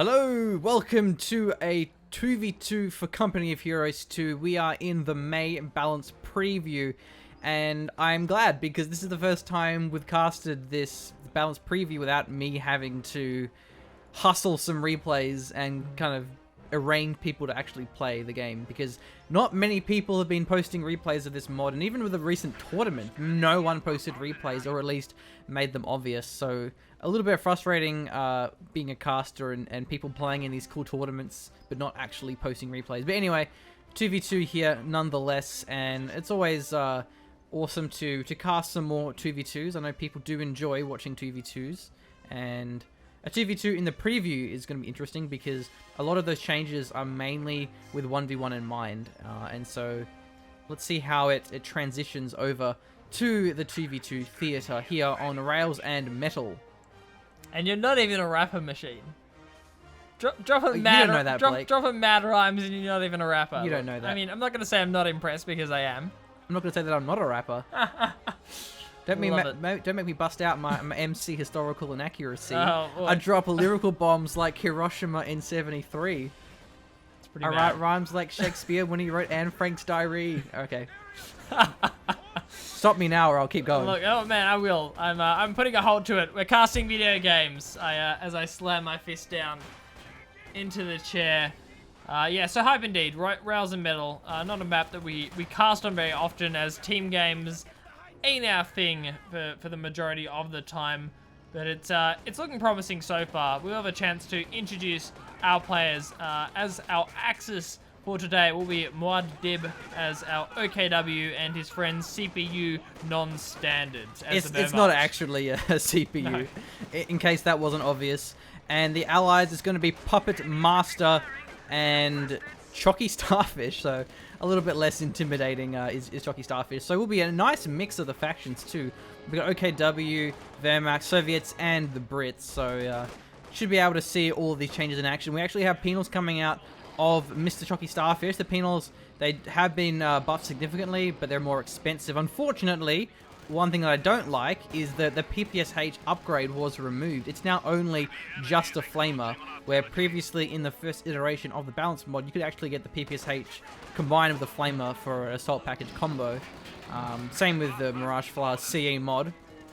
Hello, welcome to a 2v2 for Company of Heroes 2. We are in the May balance preview, and I'm glad because this is the first time we've casted this balance preview without me having to hustle some replays and kind of arrange people to actually play the game, because not many people have been posting replays of this mod, and even with the recent tournament, no one posted replays, or at least made them obvious. So a little bit frustrating being a caster and people playing in these cool tournaments but not actually posting replays. But anyway, 2v2 here nonetheless, and it's always awesome to cast some more 2v2s. I know people do enjoy watching 2v2s, and a 2v2 in the preview is going to be interesting because a lot of those changes are mainly with 1v1 in mind. And so let's see how it transitions over to the 2v2 theater here on Rails and Metal. And you're not even a rapper machine. Drop a You mad, don't know that, Blake. drop a mad rhymes and you're not even a rapper. You don't know that. I mean, I'm not going to say I'm not impressed because I am. I'm not going to say that I'm not a rapper. Don't make me bust out my MC historical inaccuracy. Oh, I drop lyrical bombs like Hiroshima in 73. It's pretty I bad. write rhymes like Shakespeare when he wrote Anne Frank's diary. Okay. Stop me now or I'll keep going. Look, oh man, I will. I'm putting a hold to it. We're casting video games. As I slam my fist down into the chair. Yeah, so hype indeed. Rails and Metal. Not a map that we cast on very often, as team games ain't our thing for the majority of the time, but it's looking promising so far. We'll have a chance to introduce our players. As our axis for today will be Muad'Dib as our OKW and his friends CPU NonStandard. It's not actually a CPU, No. in case that wasn't obvious. And the allies is going to be Puppet Master and Choccy Starfish, so a little bit less intimidating is Choccy Starfish. So it will be a nice mix of the factions too. We've got OKW, Wehrmacht, Soviets, and the Brits, so should be able to see all of these changes in action. We actually have penals coming out of Mr. Choccy Starfish. The penals, they have been buffed significantly, but they're more expensive. Unfortunately, one thing that I don't like is that the PPSH upgrade was removed. It's now only just a flamer, where previously in the first iteration of the balance mod, you could actually get the PPSH combined with the flamer for an assault package combo. Same with the Mirage Flare CE mod.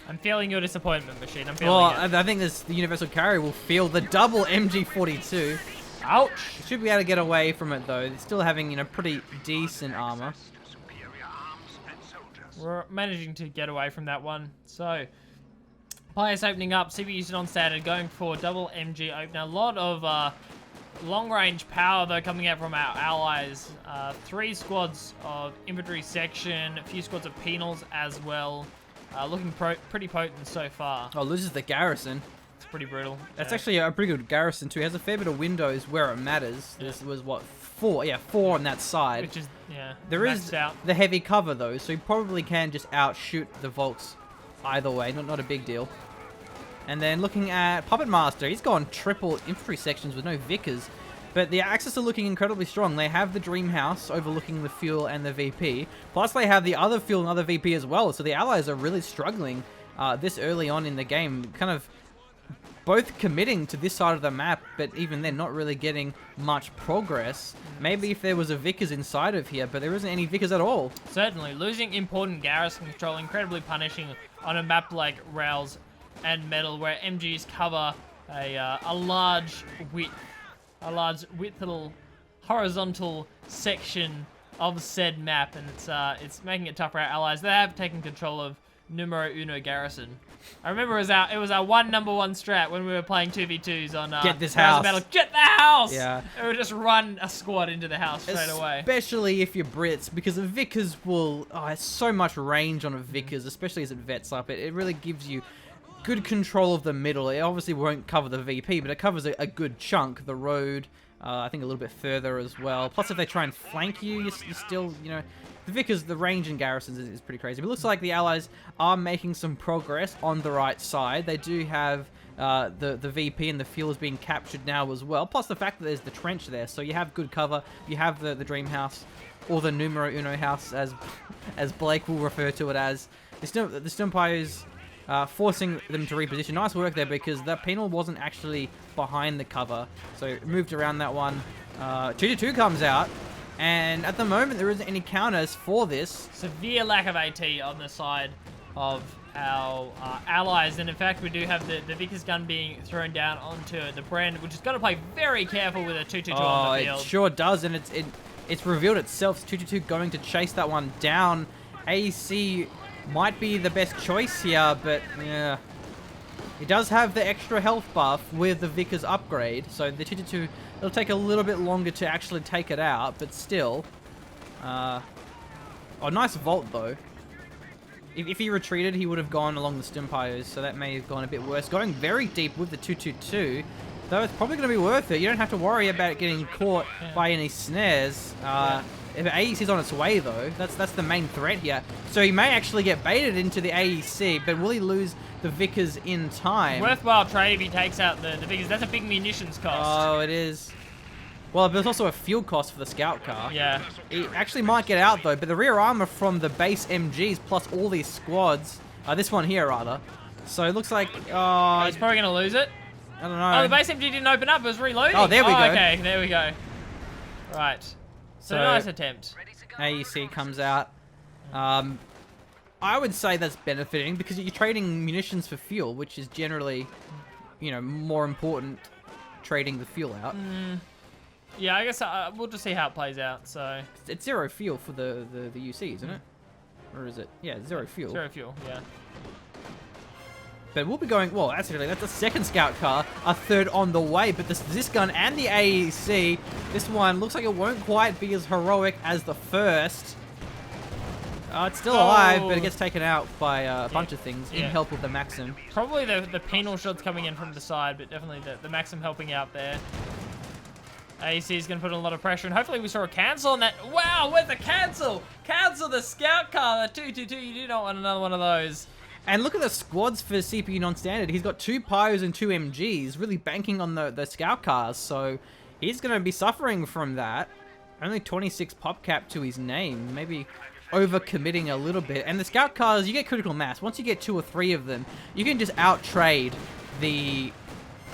I'm feeling your disappointment, Machine. I'm feeling it. I think the Universal Carrier will feel the double MG42. Ouch! Should be able to get away from it though. It's still having, pretty decent armor. We're managing to get away from that one. So, players opening up. CPU NonStandard going for double MG opener. A lot of long-range power, though, coming out from our allies. 3 squads of infantry section, a few squads of penals as well. Looking pretty potent so far. Oh, loses the garrison. It's pretty brutal. That's actually a pretty good garrison too. It has a fair bit of windows where it matters. Yeah. This was what, 4? Yeah, 4 on that side. Which is, yeah, There is maxed out. the heavy cover though, so you probably can just outshoot the Volks either way. Not a big deal. And then looking at Puppet Master, he's gone triple infantry sections with no Vickers. But the Axis are looking incredibly strong. They have the Dream House overlooking the fuel and the VP. Plus they have the other fuel and other VP as well. So the Allies are really struggling this early on in the game. Kind of both committing to this side of the map, but even then not really getting much progress. Maybe if there was a Vickers inside of here, but there isn't any Vickers at all. Certainly, losing important garrison control, incredibly punishing on a map like Rails and Metal, where MGs cover a large width little horizontal section of said map, and it's making it tough for our allies. They have taken control of numero uno garrison. I remember it was our number one strat when we were playing 2v2s on Get this Rails house. and Metal. Get the house! Yeah. It would just run a squad into the house straight away. Especially if you're Brits, because the Vickers will... Oh, it's so much range on a Vickers, especially as it vets up. It really gives you good control of the middle. It obviously won't cover the VP, but it covers a good chunk. The road, I think a little bit further as well. Plus, if they try and flank you, you're still, the Vickers, the range in garrisons is pretty crazy. But it looks like the Allies are making some progress on the right side. They do have the VP and the fuel is being captured now as well. Plus the fact that there's the trench there, so you have good cover. You have the Dream House, or the Numero Uno House, as Blake will refer to it as. The Stimpires forcing them to reposition. Nice work there because the penal wasn't actually behind the cover, so it moved around that one. 2-2 comes out, and at the moment there isn't any counters for this. Severe lack of AT on the side of our allies, and in fact we do have the Vickers gun being thrown down onto the Brand, which has got to play very careful with a 2-2-2 on the field. It sure does, and it's revealed itself. 2-2-2 going to chase that one down. AEC might be the best choice here, but yeah. It does have the extra health buff with the Vickers upgrade, so the 2-2-2, it'll take a little bit longer to actually take it out, but still. Oh, nice vault though. If he retreated, he would have gone along the Stimpires, so that may have gone a bit worse. Going very deep with the 2-2-2, though it's probably going to be worth it. You don't have to worry about it getting caught by any snares. If AEC is on its way, though, that's the main threat here. So he may actually get baited into the AEC, but will he lose the Vickers in time? Worthwhile trade if he takes out the Vickers. That's a big munitions cost. Oh, it is. Well, there's also a fuel cost for the scout car. Yeah. It actually might get out, though, but the rear armor from the base MGs plus all these squads, this one here, rather. So it looks like... he's probably going to lose it. I don't know. Oh, the base MG didn't open up. It was reloading. Oh, there we go. Okay, there we go. Right. So nice attempt. AEC comes out. I would say that's benefiting because you're trading munitions for fuel, which is generally, you know, more important trading the fuel out. Yeah, I guess we'll just see how it plays out. So it's zero fuel for the UC, isn't it? Or is it? Yeah, zero fuel. Zero fuel, yeah. But we'll be going, well, actually, that's a second scout car, a third on the way, but this gun and the AEC, this one looks like it won't quite be as heroic as the first. It's still alive, but it gets taken out by a bunch of things in help of the Maxim. Probably the penal shots coming in from the side, but definitely the Maxim helping out there. AEC is going to put a lot of pressure, and hopefully we saw a cancel on that. Wow, where's the cancel? Cancel the scout car, the 2-2-2. You do not want another one of those. And look at the squads for CPU non-standard. He's got 2 Pyos and 2 MGs, really banking on the scout cars, so he's going to be suffering from that. Only 26 pop cap to his name, maybe overcommitting a little bit. And the scout cars, you get critical mass. Once you get 2 or 3 of them, you can just out-trade the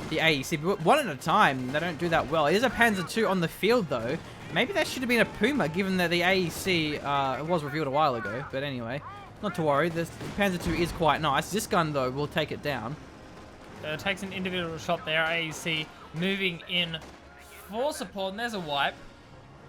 AEC, but one at a time. They don't do that well. It is a Panzer II on the field, though. Maybe that should have been a Puma, given that the AEC it was revealed a while ago. But anyway, not to worry. The Panzer II is quite nice. This gun, though, will take it down. Takes an individual shot there. AEC moving in for support, and there's a wipe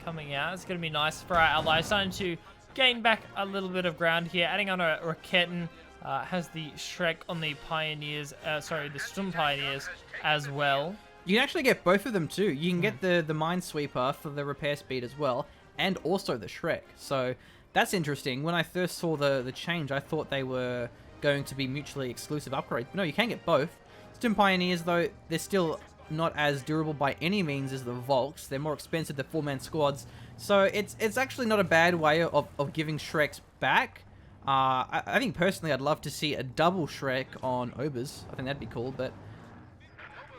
coming out. It's going to be nice for our allies. Starting to gain back a little bit of ground here. Adding on a Raketten. Has the Shrek on the Pioneers, sorry, the Sturm Pioneers as well. You can actually get both of them too. You can get the Minesweeper for the repair speed as well, and also the Shrek. So that's interesting. When I first saw the change, I thought they were going to be mutually exclusive upgrades. But no, you can get both. Sturm Pioneers, though, they're still not as durable by any means as the Volks. They're more expensive, they're 4-man squads. So it's actually not a bad way of giving Shreks back. I think personally I'd love to see a double Shrek on Obers. I think that'd be cool, but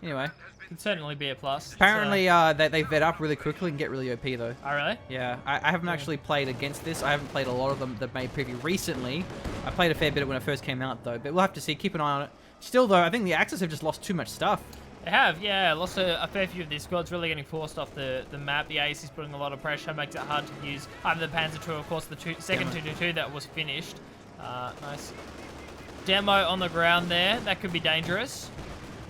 anyway. Could certainly be a plus. Apparently they vet up really quickly and get really OP though. Oh really? Yeah, I haven't actually played against this. I haven't played a lot of them that made preview recently. I played a fair bit when it first came out though, but we'll have to see, keep an eye on it. Still though, I think the Axis have just lost too much stuff. They have, yeah. Lost a fair few of these squads, really getting forced off the map. The AEC is putting a lot of pressure, makes it hard to use. The Panzer II, of course, the second 2-2-2 that was finished. Nice demo on the ground there. That could be dangerous.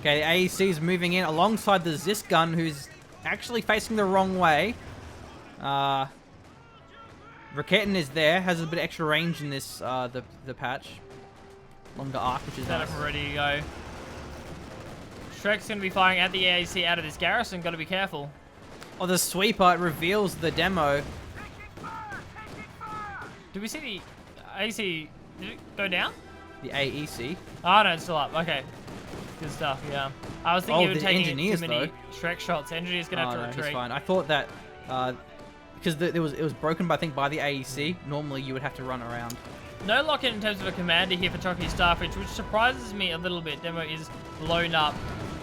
Okay, the AEC is moving in alongside the Zisk gun, who's actually facing the wrong way. Raketten is there, has a bit of extra range in this the patch. Longer arc, which is nice. Set up and ready to go. Shrek's going to be firing at the AEC out of this garrison. Got to be careful. Oh, the sweeper, it reveals the demo. Did we see the AEC? Did it go down? The AEC? Oh, no, it's still up. Okay. Good stuff, yeah. I was thinking it would take too many though. Shrek shots. Engineer's going to have to retreat. He's fine. I thought that because it was broken by, I think, by the AEC. Normally, you would have to run around. No lock-in in terms of a commander here for Choccy Starfish, which surprises me a little bit. Demo is blown up.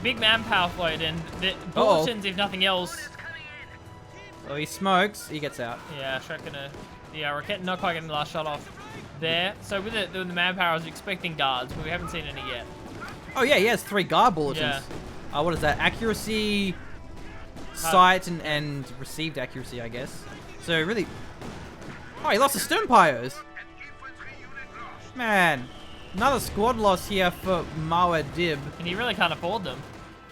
Big manpower float, and the bulletins, if nothing else. Oh, he smokes. He gets out. Yeah, Shrek gonna The Rocket not quite getting the last shot off there. So with the manpower, I was expecting guards, but we haven't seen any yet. Oh yeah, he has 3 guard bulletins. Yeah. What is that? Accuracy, sight, and received accuracy, I guess. So really... Oh, he lost the Sturmpires. Man, another squad loss here for Muad'Dib. And he really can't afford them.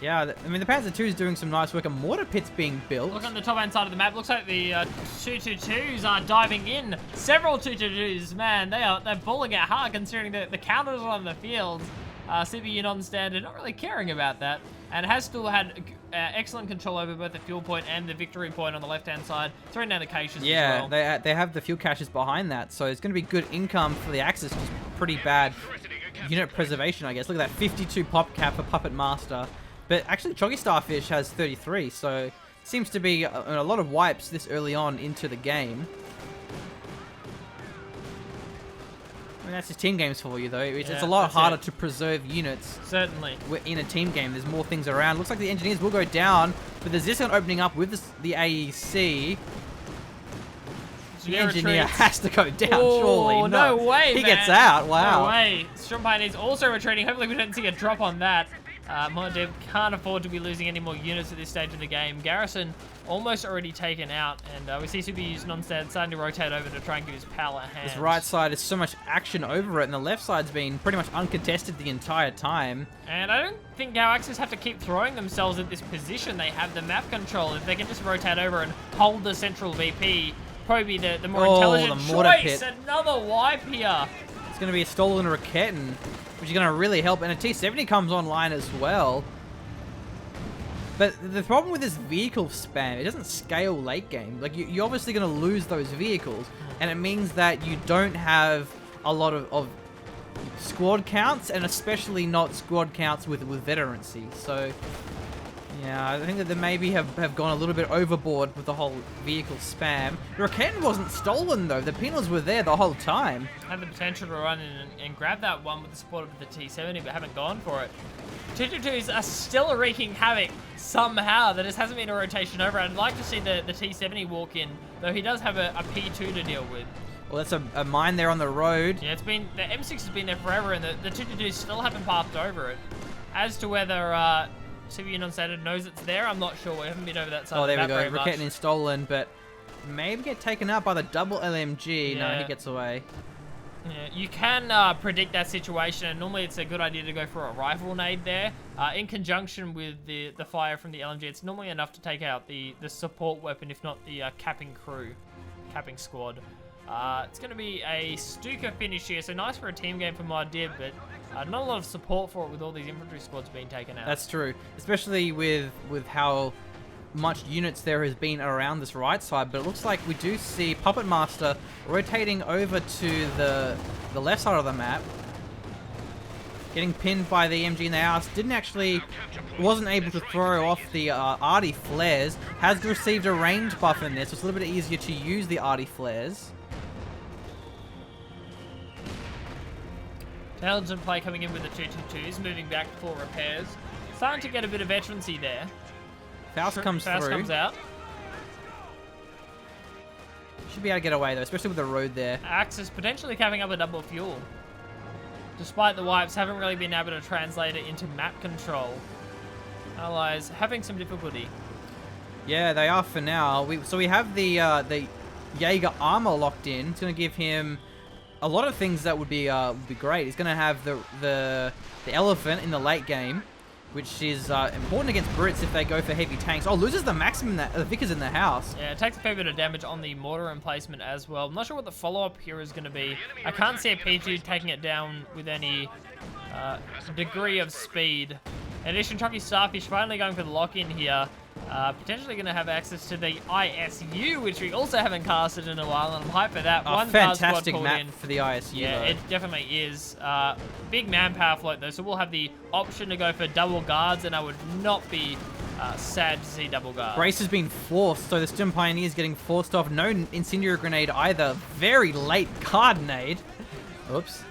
Yeah, I mean, the Panzer II is doing some nice work. A mortar pit's being built. Look on the top-hand side of the map. Looks like the 222s are diving in. Several 222s, man. They're bullying it hard considering the counters are on the field. CPU NonStandard not really caring about that. And has still had excellent control over both the fuel point and the victory point on the left-hand side. Throwing down the caches as well. Yeah, they have the fuel caches behind that. So it's going to be good income for the Axis. Just pretty bad unit preservation, I guess. Look at that 52 pop cap for Puppet Master. But actually, Choccy Starfish has 33, so seems to be a lot of wipes this early on into the game. I mean, that's just team games for you, though. It's a lot harder to preserve units. Certainly. In a team game, there's more things around. Looks like the engineers will go down, but there's this one opening up with the AEC. The engineer has to go down, surely. No way, He gets out, wow. No way. Strong Pioneer's also retreating. Hopefully we don't see a drop on that. Muad'Dib can't afford to be losing any more units at this stage of the game. Garrison almost already taken out, and we see CPU's NonStandard starting to rotate over to try and give his pal a hand. This right side is so much action over it, and the left side's been pretty much uncontested the entire time. And I don't think our Axis have to keep throwing themselves at this position. They have the map control. If they can just rotate over and hold the central VP, probably the more intelligent choice. Another wipe here. It's going to be a stolen Raketin, which is going to really help. And a T-70 comes online as well. But the problem with this vehicle spam, it doesn't scale late game. Like, you're obviously going to lose those vehicles. And it means that you don't have a lot of squad counts, and especially not squad counts with veterancy. So, yeah, I think that they maybe have gone a little bit overboard with the whole vehicle spam. The Raketin wasn't stolen, though. The penals were there the whole time. Had the potential to run in and grab that one with the support of the T-70, but haven't gone for it. 222s are still wreaking havoc somehow. There just hasn't been a rotation over. I'd like to see the T-70 walk in, though he does have a P2 to deal with. Well, that's a mine there on the road. Yeah, the M6 has been there forever, and the 222s still haven't passed over it. As to whether CPU NonStandard knows it's there, I'm not sure. We haven't been over that side. Oh, there of the we map go. Raketin is stolen, but maybe get taken out by the double LMG. Yeah. No, he gets away. Yeah, you can predict that situation, and normally it's a good idea to go for a rifle nade there. In conjunction with the fire from the LMG, it's normally enough to take out the support weapon, if not the capping squad. It's going to be a Stuka finish here, so nice for a team game for Muad'Dib, but not a lot of support for it with all these infantry squads being taken out. That's true, especially with how much units there has been around this right side, but it looks like we do see Puppet Master rotating over to the left side of the map, getting pinned by the MG in the house. Wasn't able to throw off the arty flares. Has received a range buff in this, so it's a little bit easier to use the arty flares. Intelligent play coming in with the 222s, moving back for repairs. Starting to get a bit of veterancy there. Faust comes through. Faust comes out. Should be able to get away though, especially with the road there. Axis potentially capping up a double fuel. Despite the wipes, haven't really been able to translate it into map control. Allies having some difficulty. Yeah, they are for now. So we have the Jaeger armor locked in. It's going to give him a lot of things that would be great. He's going to have the elephant in the late game, which is important against Brits if they go for heavy tanks. Oh, loses the maximum, the Vickers in the house. Yeah, it takes a fair bit of damage on the mortar emplacement as well. I'm not sure what the follow-up here is going to be. I can't see a P2 taking it down with any degree of speed. In addition, Choccy Starfish finally going for the lock-in here. Potentially going to have access to the ISU, which we also haven't casted in a while, and I'm hyped for that. One fantastic map for the ISU. Yeah, it definitely is. Big manpower float though, so we'll have the option to go for double guards, and I would not be sad to see double guards. Brace has been forced, so the Stim Pioneer is getting forced off. No incendiary grenade either. Very late card nade. Oops.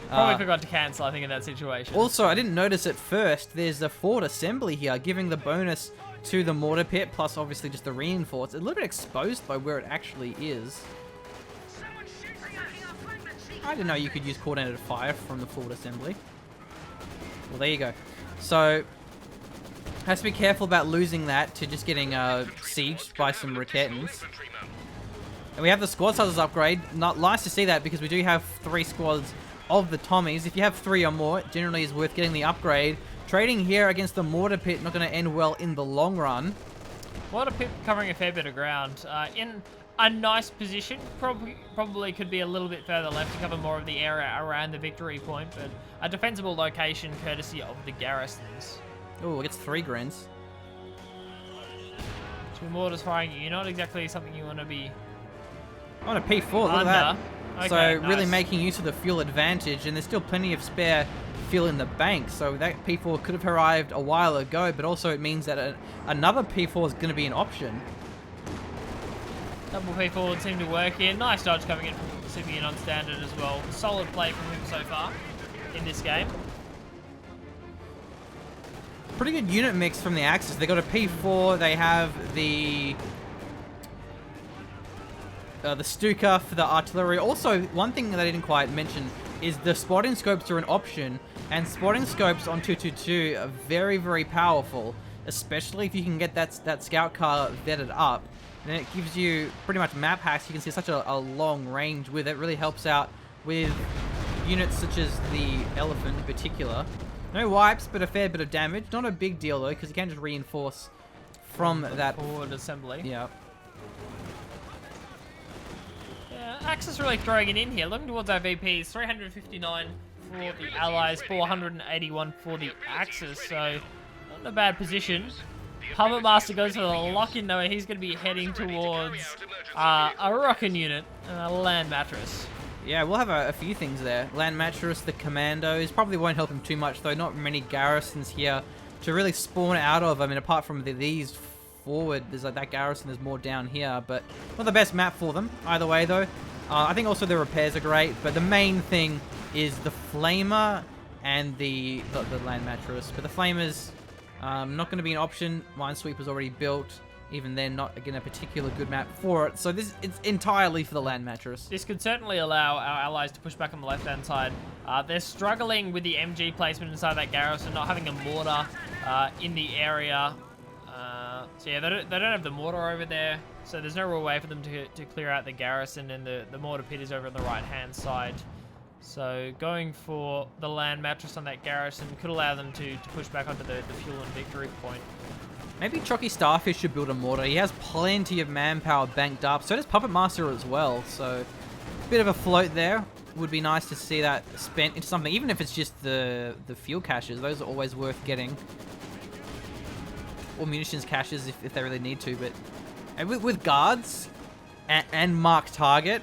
Probably forgot to cancel, I think, in that situation. Also, I didn't notice at first, there's a forward assembly here, giving the bonus to the mortar pit, plus obviously just the reinforce. A little bit exposed by where it actually is. I didn't know you could use coordinated fire from the forward assembly. Well, there you go. So, has to be careful about losing that to just getting sieged by some Raketans. And we have the squad sizes upgrade. Nice to see that because we do have 3 squads of the Tommies. If you have 3 or more, it generally is worth getting the upgrade. Trading here against the mortar pit, not going to end well in the long run. Mortar pit covering a fair bit of ground. In a nice position, probably could be a little bit further left to cover more of the area around the victory point, but a defensible location courtesy of the garrisons. Oh, it gets 3 grins. 2 mortars firing at you, not exactly something you want to be On a P4, look at that. Okay, So nice. really making use of the fuel advantage, and there's still plenty of spare fuel in the bank, so that P4 could have arrived a while ago, but also it means that another P4 is going to be an option. Double P4 would seem to work here. Nice dodge coming in from Super NonStandard as well. Solid play from him so far in this game. Pretty good unit mix from the Axis. They got a P4, they have the Stuka for the artillery. Also, one thing that I didn't quite mention is the spotting scopes are an option, and spotting scopes on 222 are very, very powerful, especially if you can get that scout car vetted up. And it gives you pretty much map hacks. You can see such a long range with it. Really helps out with units such as the Elephant in particular. No wipes, but a fair bit of damage. Not a big deal though, because you can just reinforce from that forward assembly. Yeah. Axis really throwing it in here. Looking towards our VPs, 359 for the Allies, 481 for the Axis, so not in a bad position. Puppet Master goes for the lock-in though, he's going to be heading towards a rockin' unit and a land mattress. Yeah, we'll have a few things there. Land mattress, the commandos, probably won't help him too much though. Not many garrisons here to really spawn out of. I mean, apart from these forward, there's like that garrison, there's more down here, but not the best map for them. Either way though. I think also the repairs are great, but the main thing is the flamer and the land mattress. But the flamers, not going to be an option. Minesweeper's already built. Even then, not again a particular good map for it. So it's entirely for the land mattress. This could certainly allow our allies to push back on the left-hand side. They're struggling with the MG placement inside that garrison, not having a mortar in the area. So yeah, they don't have the mortar over there, so there's no real way for them to clear out the garrison, and the mortar pit is over on the right-hand side. So going for the land mattress on that garrison could allow them to push back onto the fuel and victory point. Maybe Choccy Starfish should build a mortar. He has plenty of manpower banked up. So does Puppet Master as well. So a bit of a float there. Would be nice to see that spent into something, even if it's just the fuel caches. Those are always worth getting. Or munitions caches if they really need to. But with guards and marked target,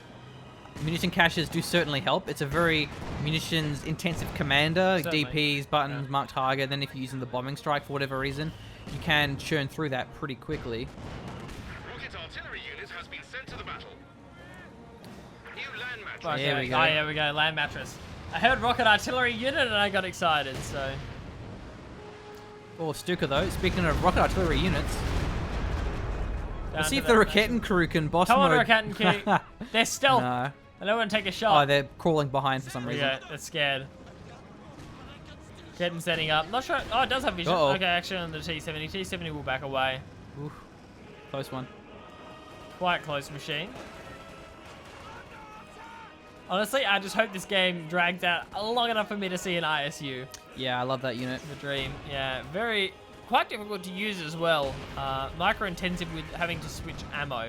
munition caches do certainly help. It's a very munitions intensive commander. Certainly. DPs, buttons, marked target. Then if you're using the bombing strike for whatever reason, you can churn through that pretty quickly. Rocket artillery unit has been sent to the battle. New land mattress. Okay. There we go. Oh, yeah, we go. Land mattress. I heard rocket artillery unit and I got excited, so... Or Stuka though. Speaking of rocket artillery units, let's see if the Raketen crew can boss Come on, mode. Raketen crew. They're stealth. No. I don't want to take a shot. Oh, they're crawling behind for some reason. Yeah, they're scared. Getting setting up. Not sure. Oh, it does have vision. Uh-oh. Okay, actually on the T-70. T-70 will back away. Oof. Close one. Quite close machine. Honestly, I just hope this game drags out long enough for me to see an ISU. Yeah, I love that unit. The dream. Yeah, quite difficult to use as well. Micro intensive with having to switch ammo.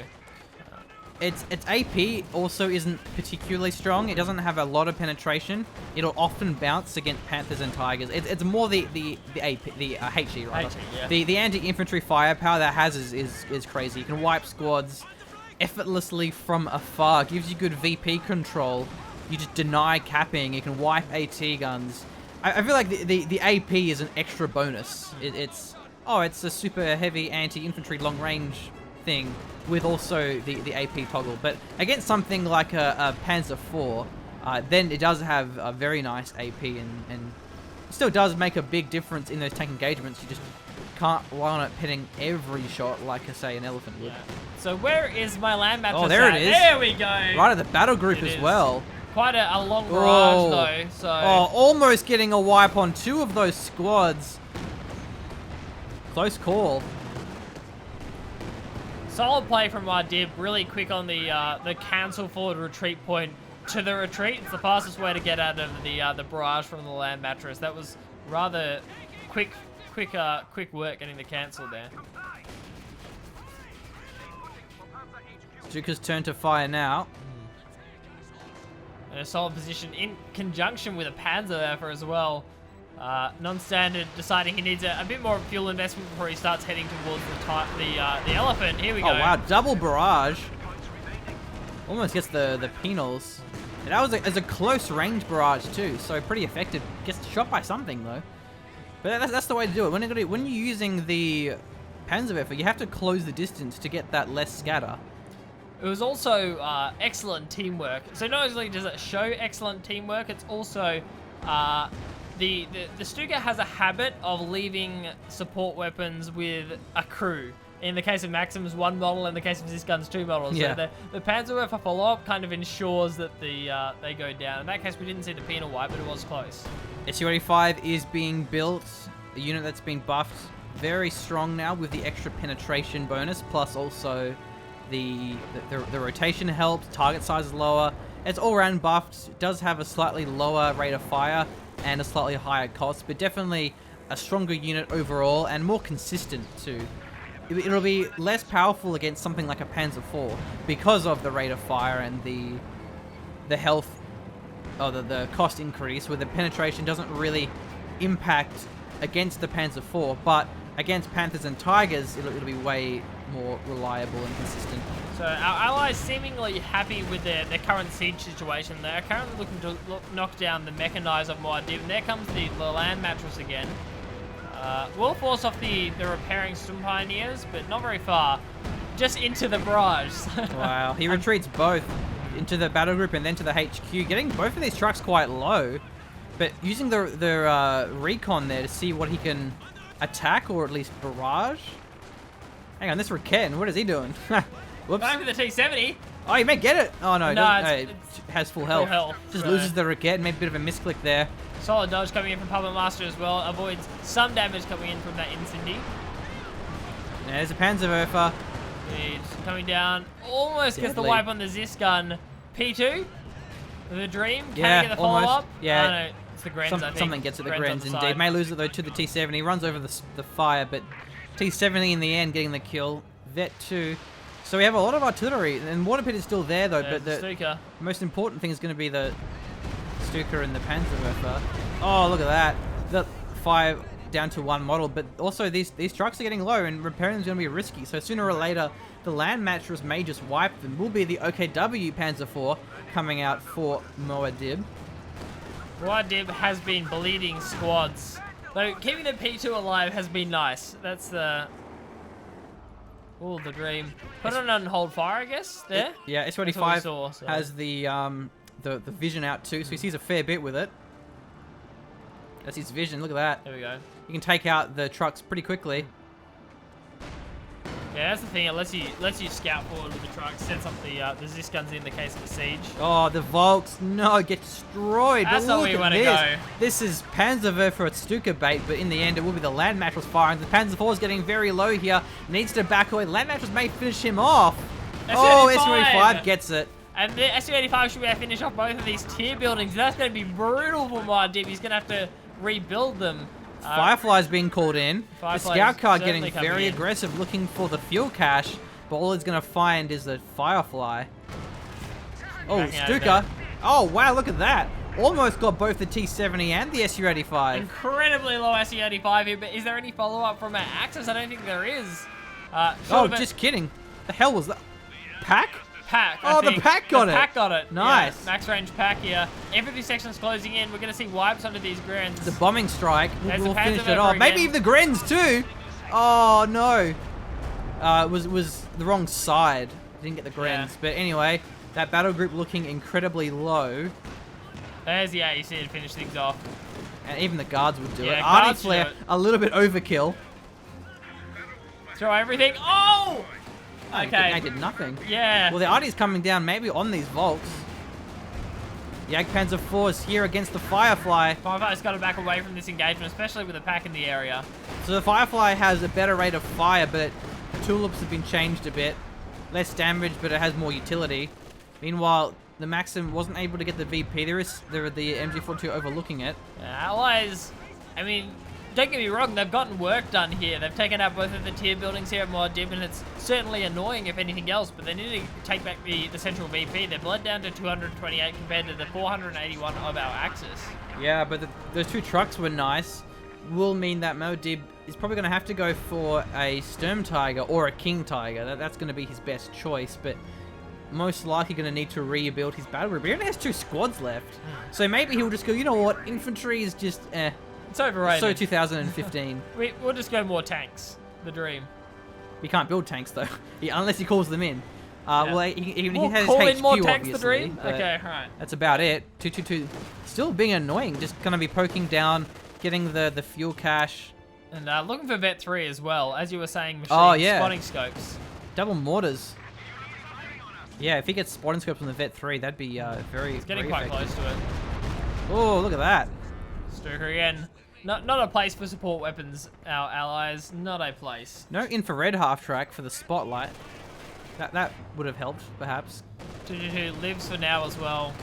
Its AP also isn't particularly strong. It doesn't have a lot of penetration. It'll often bounce against Panthers and Tigers. It's more the AP, the HE rather. HE, yeah. The anti-infantry firepower that has is crazy. You can wipe squads effortlessly from afar. Gives you good VP control. You just deny capping. You can wipe AT guns. I feel like the AP is an extra bonus. It's a super heavy anti-infantry long range thing with also the AP toggle. But against something like a Panzer IV, then it does have a very nice AP and still does make a big difference in those tank engagements. You just can't rely on it hitting every shot like, I say, an Elephant would. Yeah. So where is my land mattress? Oh, there at? it is. There we go. Right at the battle group It as is. well. Quite a long barrage though, so... Oh, almost getting a wipe on 2 of those squads. Close call. Solid play from Muad'Dib, really quick on the cancel forward retreat point to the retreat. It's the fastest way to get out of the barrage from the land mattress. That was rather quick work getting the cancel there. Stuka's turn to fire now. In a solid position in conjunction with a Panzerwerfer as well. NonStandard deciding he needs a bit more fuel investment before he starts heading towards the elephant. Here we go. Oh wow, double barrage. Almost gets the penals. And that was a close range barrage too, so pretty effective. Gets shot by something though. But that's the way to do it. When you're using the Panzerwerfer, you have to close the distance to get that less scatter. It was also excellent teamwork. So not only does it show excellent teamwork, it's also the Stuka has a habit of leaving support weapons with a crew. In the case of Maxim's 1 model, in the case of this gun's 2 models. Yeah. So the Panzerwerfer follow-up kind of ensures that they go down. In that case, we didn't see the penal wipe, but it was close. SU-85 is being built, a unit that's been buffed very strong now with the extra penetration bonus, plus also the rotation helps, target size is lower. It's all around buffed. It does have a slightly lower rate of fire and a slightly higher cost, but definitely a stronger unit overall and more consistent too. It'll be less powerful against something like a Panzer IV because of the rate of fire and the health, or the cost increase, where the penetration doesn't really impact against the Panzer IV, but against Panthers and Tigers, it'll be way more reliable and consistent. So our allies seemingly happy with their current siege situation. They're currently looking to knock down the mechanized of Muad'Dib, and there comes the land mattress again. We'll force off the repairing Stum Pioneers, but not very far. Just into the barrage. Wow, he retreats both into the battle group and then to the HQ, getting both of these trucks quite low, but using the recon there to see what he can attack or at least barrage. Hang on, this Raketin, what is he doing? Whoops. Going for the T-70. Oh, he may get it. Oh no, it it's has full health. Just so loses the Raketin, maybe a bit of a misclick there. Solid dodge coming in from Puppet Master as well. Avoids some damage coming in from that Incendy. There's a Panzerwerfer. He's coming down. Almost gets the Deadly. wipe on the Zis gun. P2. The Dream. Can Yeah, he get the follow-up? almost. Yeah. Oh, no, it's the Grens, I think. Something gets at the Grens Grens on the indeed. side. May lose it though to the T-70. Runs over the fire, but T-70 in the end getting the kill. Vet 2. So we have a lot of artillery, and Water Pit is still there though, but the Stuka. most important thing is going to be the Stuka and the Panzerwerfer. Oh, look at that. The 5 down to 1 model, but also these trucks are getting low and repairing them is going to be risky. So sooner or later, the land mattress may just wipe them. Will be the OKW Panzer IV coming out for Muad'Dib. Muad'Dib has been bleeding squads. Though keeping the P2 alive has been nice. That's the... Oh, the Dream. Put it on hold fire, I guess, there? Yeah, That's what we S25 saw, so. has the vision out too, so he sees a fair bit with it. That's his vision, look at that. There we go. You can take out the trucks pretty quickly. Yeah, that's the thing. It lets you scout forward with the truck, sets up the Zis guns in the case of the siege. Oh, the Volks, no, get destroyed. That's but not look where you at want to this. go. This is Panzerwerfer at Stuka bait, but in the end, it will be the land mattress firing. The Panzer IV is getting very low here. Needs to back away. Land mattress may finish him off. Oh, S25 gets it. And the SU-85 should be able to finish off both of these tier buildings. That's going to be brutal for Muad'Dib. He's going to have to rebuild them. Firefly's being called in. The Firefly's scout car certainly getting very coming in. aggressive, looking for the fuel cache, but all it's going to find is the Firefly. Oh, Backing out of Stuka. there. Oh, wow, look at that. Almost got both the T-70 and the SU-85. Incredibly low SU-85 here, but is there any follow-up from Axis? I don't think there is. Oh, just kidding. The hell was that? Pack? Pack. Oh, the Pack got it. The Pack got it. Nice. Yeah, max range Pack here. Infantry section's closing in. We're going to see wipes under these Grens. The bombing strike There's will the finish Panzerwerfer it off. Maybe again. even the Grens too. Oh no. It was the wrong side. Didn't get the Grens. Yeah. But anyway, that battle group looking incredibly low. There's the AEC to finish things off. And even the guards would do Yeah, it. guards Arty do Flare, it. a little bit overkill. Throw everything. Oh! They Okay. did nothing. Yeah. Well, the Arty's coming down maybe on these Volks. Jagdpanzer IV here against the Firefly. Firefly's got to back away from this engagement, especially with a pack in the area. So the Firefly has a better rate of fire, but tulips have been changed a bit. Less damage, but it has more utility. Meanwhile, the Maxim wasn't able to get the VP. There are the MG42 overlooking it. Allies, I mean, don't get me wrong, they've gotten work done here. They've taken out both of the tier buildings here at Muad'Dib, and it's certainly annoying if anything else, but they need to take back the central VP. They're bled down to 228 compared to the 481 of our Axis. Yeah, but those two trucks were nice. Will mean that Muad'Dib is probably going to have to go for a Sturm Tiger or a King Tiger. That's going to be his best choice, but most likely going to need to rebuild his battle group. He only has 2 squads left, so maybe he'll just go, you know what, infantry is just It's overrated. So 2015. We'll just go more tanks. The dream. He can't build tanks though, unless he calls them in. Well, he has call his in more HQ, tanks. The obviously, dream. but Okay, alright. that's about it. 222, still being annoying. Just gonna be poking down, getting the fuel cache. And looking for Vet 3 as well, as you were saying. Machine spotting scopes. Double mortars. Yeah, if he gets spotting scopes on the Vet 3, that'd be very. It's getting very quite effective. close to it. Oh, look at that. Stuka again. Not a place for support weapons, our allies. Not a place. No infrared half track for the spotlight. That would have helped, perhaps. 222 lives for now as well.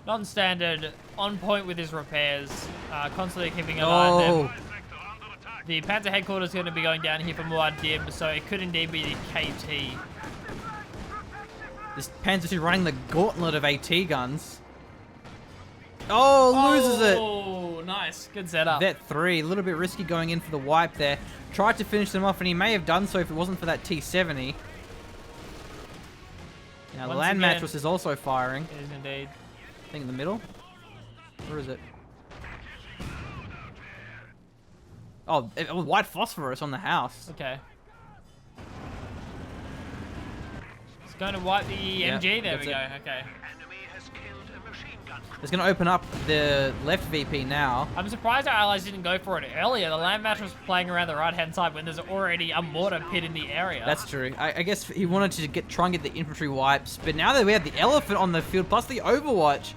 Non-standard, on point with his repairs. Constantly keeping an eye on them. The Panzer headquarters is going to be going down here for Muad'Dib, so it could indeed be the KT. This Panzer II running the gauntlet of AT guns. Oh, loses it. Oh, nice. Good setup. Vet 3, a little bit risky going in for the wipe there. Tried to finish them off, and he may have done so if it wasn't for that T-70. Now, the land mattress is also firing. It is indeed. I think in the middle. Where is it? Oh, white phosphorus on the house. Okay. It's going to wipe the MG. There we go. Okay. It's going to open up the left VP now. I'm surprised our allies didn't go for it earlier. The land match was playing around the right-hand side when there's already a mortar pit in the area. That's true. I guess he wanted to try and get the infantry wipes, but now that we have the elephant on the field, plus the overwatch,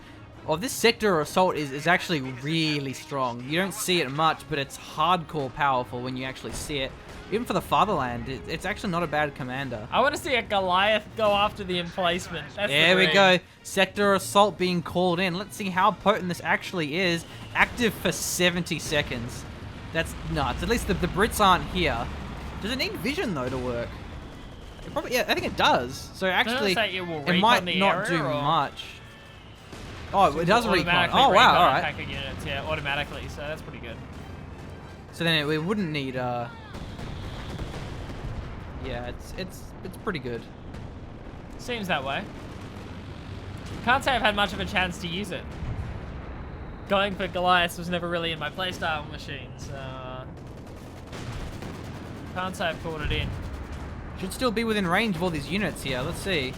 this sector assault is actually really strong. You don't see it much, but it's hardcore powerful when you actually see it. Even for the fatherland, it's actually not a bad commander. I want to see a Goliath go after the emplacement. There we go. Sector assault being called in. Let's see how potent this actually is. Active for 70 seconds. That's nuts. At least the Brits aren't here. Does it need vision though to work? It probably, yeah, I think it does. So actually, it might not do much. Oh, it does recon. Oh wow, all right. Attacker units, yeah, automatically. So that's pretty good. So then we wouldn't need. Yeah, it's pretty good. Seems that way. Can't say I've had much of a chance to use it. Going for Goliath was never really in my playstyle machines. Can't say I've caught it in. Should still be within range of all these units here. Let's see.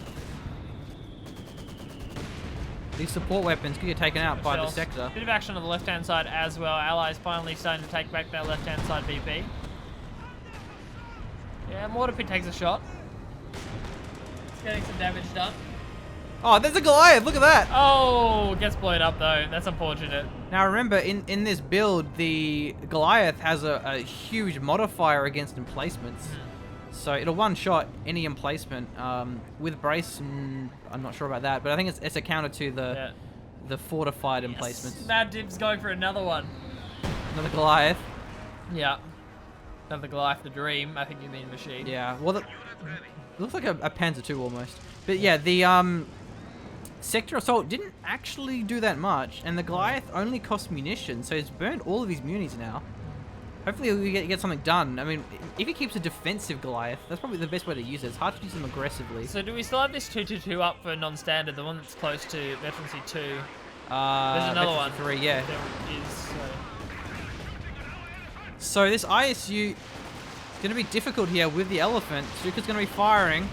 These support weapons could get taken out by the sector. Bit of action on the left-hand side as well. Allies finally starting to take back that left-hand side VP. Yeah, mortar pit takes a shot. It's getting some damage done. Oh, there's a Goliath. Look at that. Oh, gets blown up though. That's unfortunate. Now remember, in this build, the Goliath has a huge modifier against emplacements. So it'll one-shot any emplacement. With brace, I'm not sure about that, but I think it's a counter to the fortified emplacements. Muad'Dib's going for another one. Another Goliath. Yeah. Another Goliath, the dream. I think you mean machine. Yeah. Well, it looks like a Panzer II almost. But yeah, the sector assault didn't actually do that much, and the Goliath only cost munitions, so he's burned all of his munis now. Hopefully we get something done. I mean, if he keeps a defensive Goliath, that's probably the best way to use it. It's hard to use them aggressively. So do we still have this 222 up for non-standard, the one that's close to Veterancy 2? There's another one. 3, yeah. There is. So this ISU is going to be difficult here with the elephant. Stuka's going to be firing.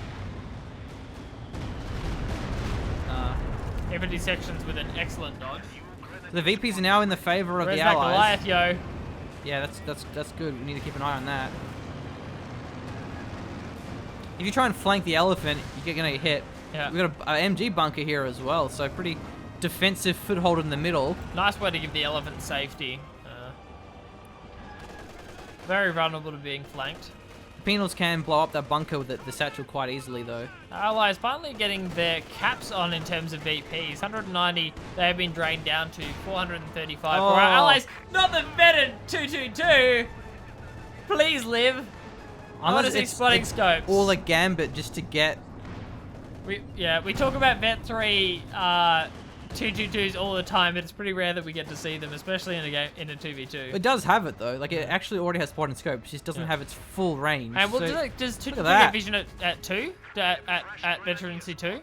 Infantry sections with an excellent dodge. The VPs are now in the favor of Where's the that allies. Goliath, yo? Yeah, that's good. We need to keep an eye on that. If you try and flank the elephant, you're going to get hit. Yeah. We've got an MG bunker here as well, so pretty defensive foothold in the middle. Nice way to give the elephant safety. Very vulnerable to being flanked. Penals can blow up that bunker with the satchel quite easily, though. Allies finally getting their caps on in terms of VPs. 190, they have been drained down to 435 for our allies. Not the vetted 222. Please live. What is exploding scopes? All a gambit just to get... We talk about vet 3 222s all the time, but it's pretty rare that we get to see them, especially in a game in a 2v2. It does have it though, like it actually already has spot and scope. It just doesn't have its full range. And well, so, does 222 get vision at 2? At veterancy 2?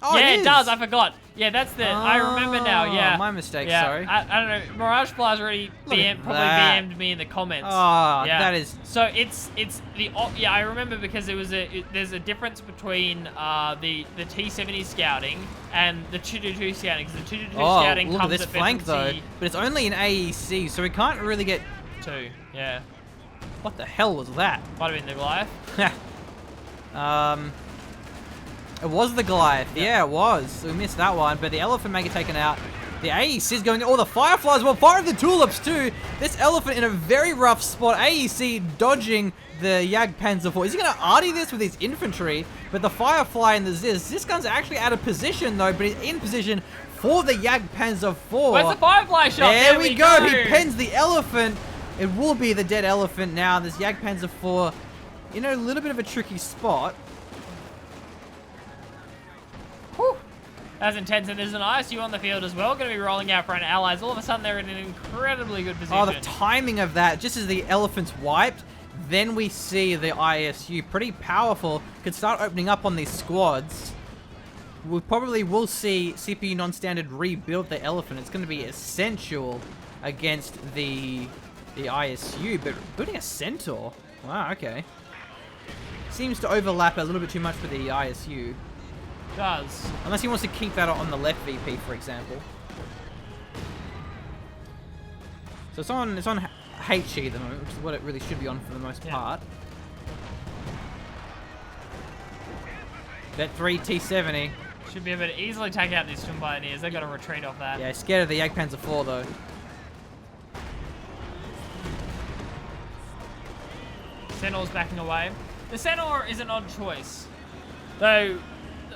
Oh, yeah, it does. I forgot. Yeah, that's the. I remember now. Yeah, my mistake. Yeah. Sorry. I don't know. Mirage Fly's already probably VM'd me in the comments. Oh, yeah. that is. So it's the yeah. I remember because it was there's a difference between the T70 scouting and the 222 scouting, because the 222 scouting look comes at this at flank though, veterancy but it's only an AEC, so we can't really get 2. Yeah. What the hell was that? Might have been the Goliath. It was the Goliath. Yeah, it was. We missed that one, but the elephant may get taken out. The AEC is going... Oh, the Fireflies. Well, firing the tulips too. This elephant in a very rough spot. AEC dodging the Jagdpanzer IV. Is he going to arty this with his infantry? But the Firefly and the Ziz gun's actually out of position though, but he's in position for the Jagdpanzer IV. Where's the Firefly shot? There we go. He pens the elephant. It will be the dead elephant now. This Jagdpanzer IV in a little bit of a tricky spot. Whew. That's intense, and there's an ISU on the field as well, going to be rolling out for an allies. All of a sudden, they're in an incredibly good position. Oh, the timing of that, just as the elephant's wiped, then we see the ISU, pretty powerful, could start opening up on these squads. We probably will see CPU NonStandard rebuild the elephant. It's going to be essential against the ISU, but building a centaur, wow, okay. Seems to overlap a little bit too much for the ISU. Does. Unless he wants to keep that on the left VP, for example. So it's on HE at the moment, which is what it really should be on for the most part. Vet 3 T70. Should be able to easily take out these twin pioneers. They've got to retreat off that. Yeah, scared of the Jagdpanzer IV though. Centaur's backing away. The Centaur is an odd choice. Though,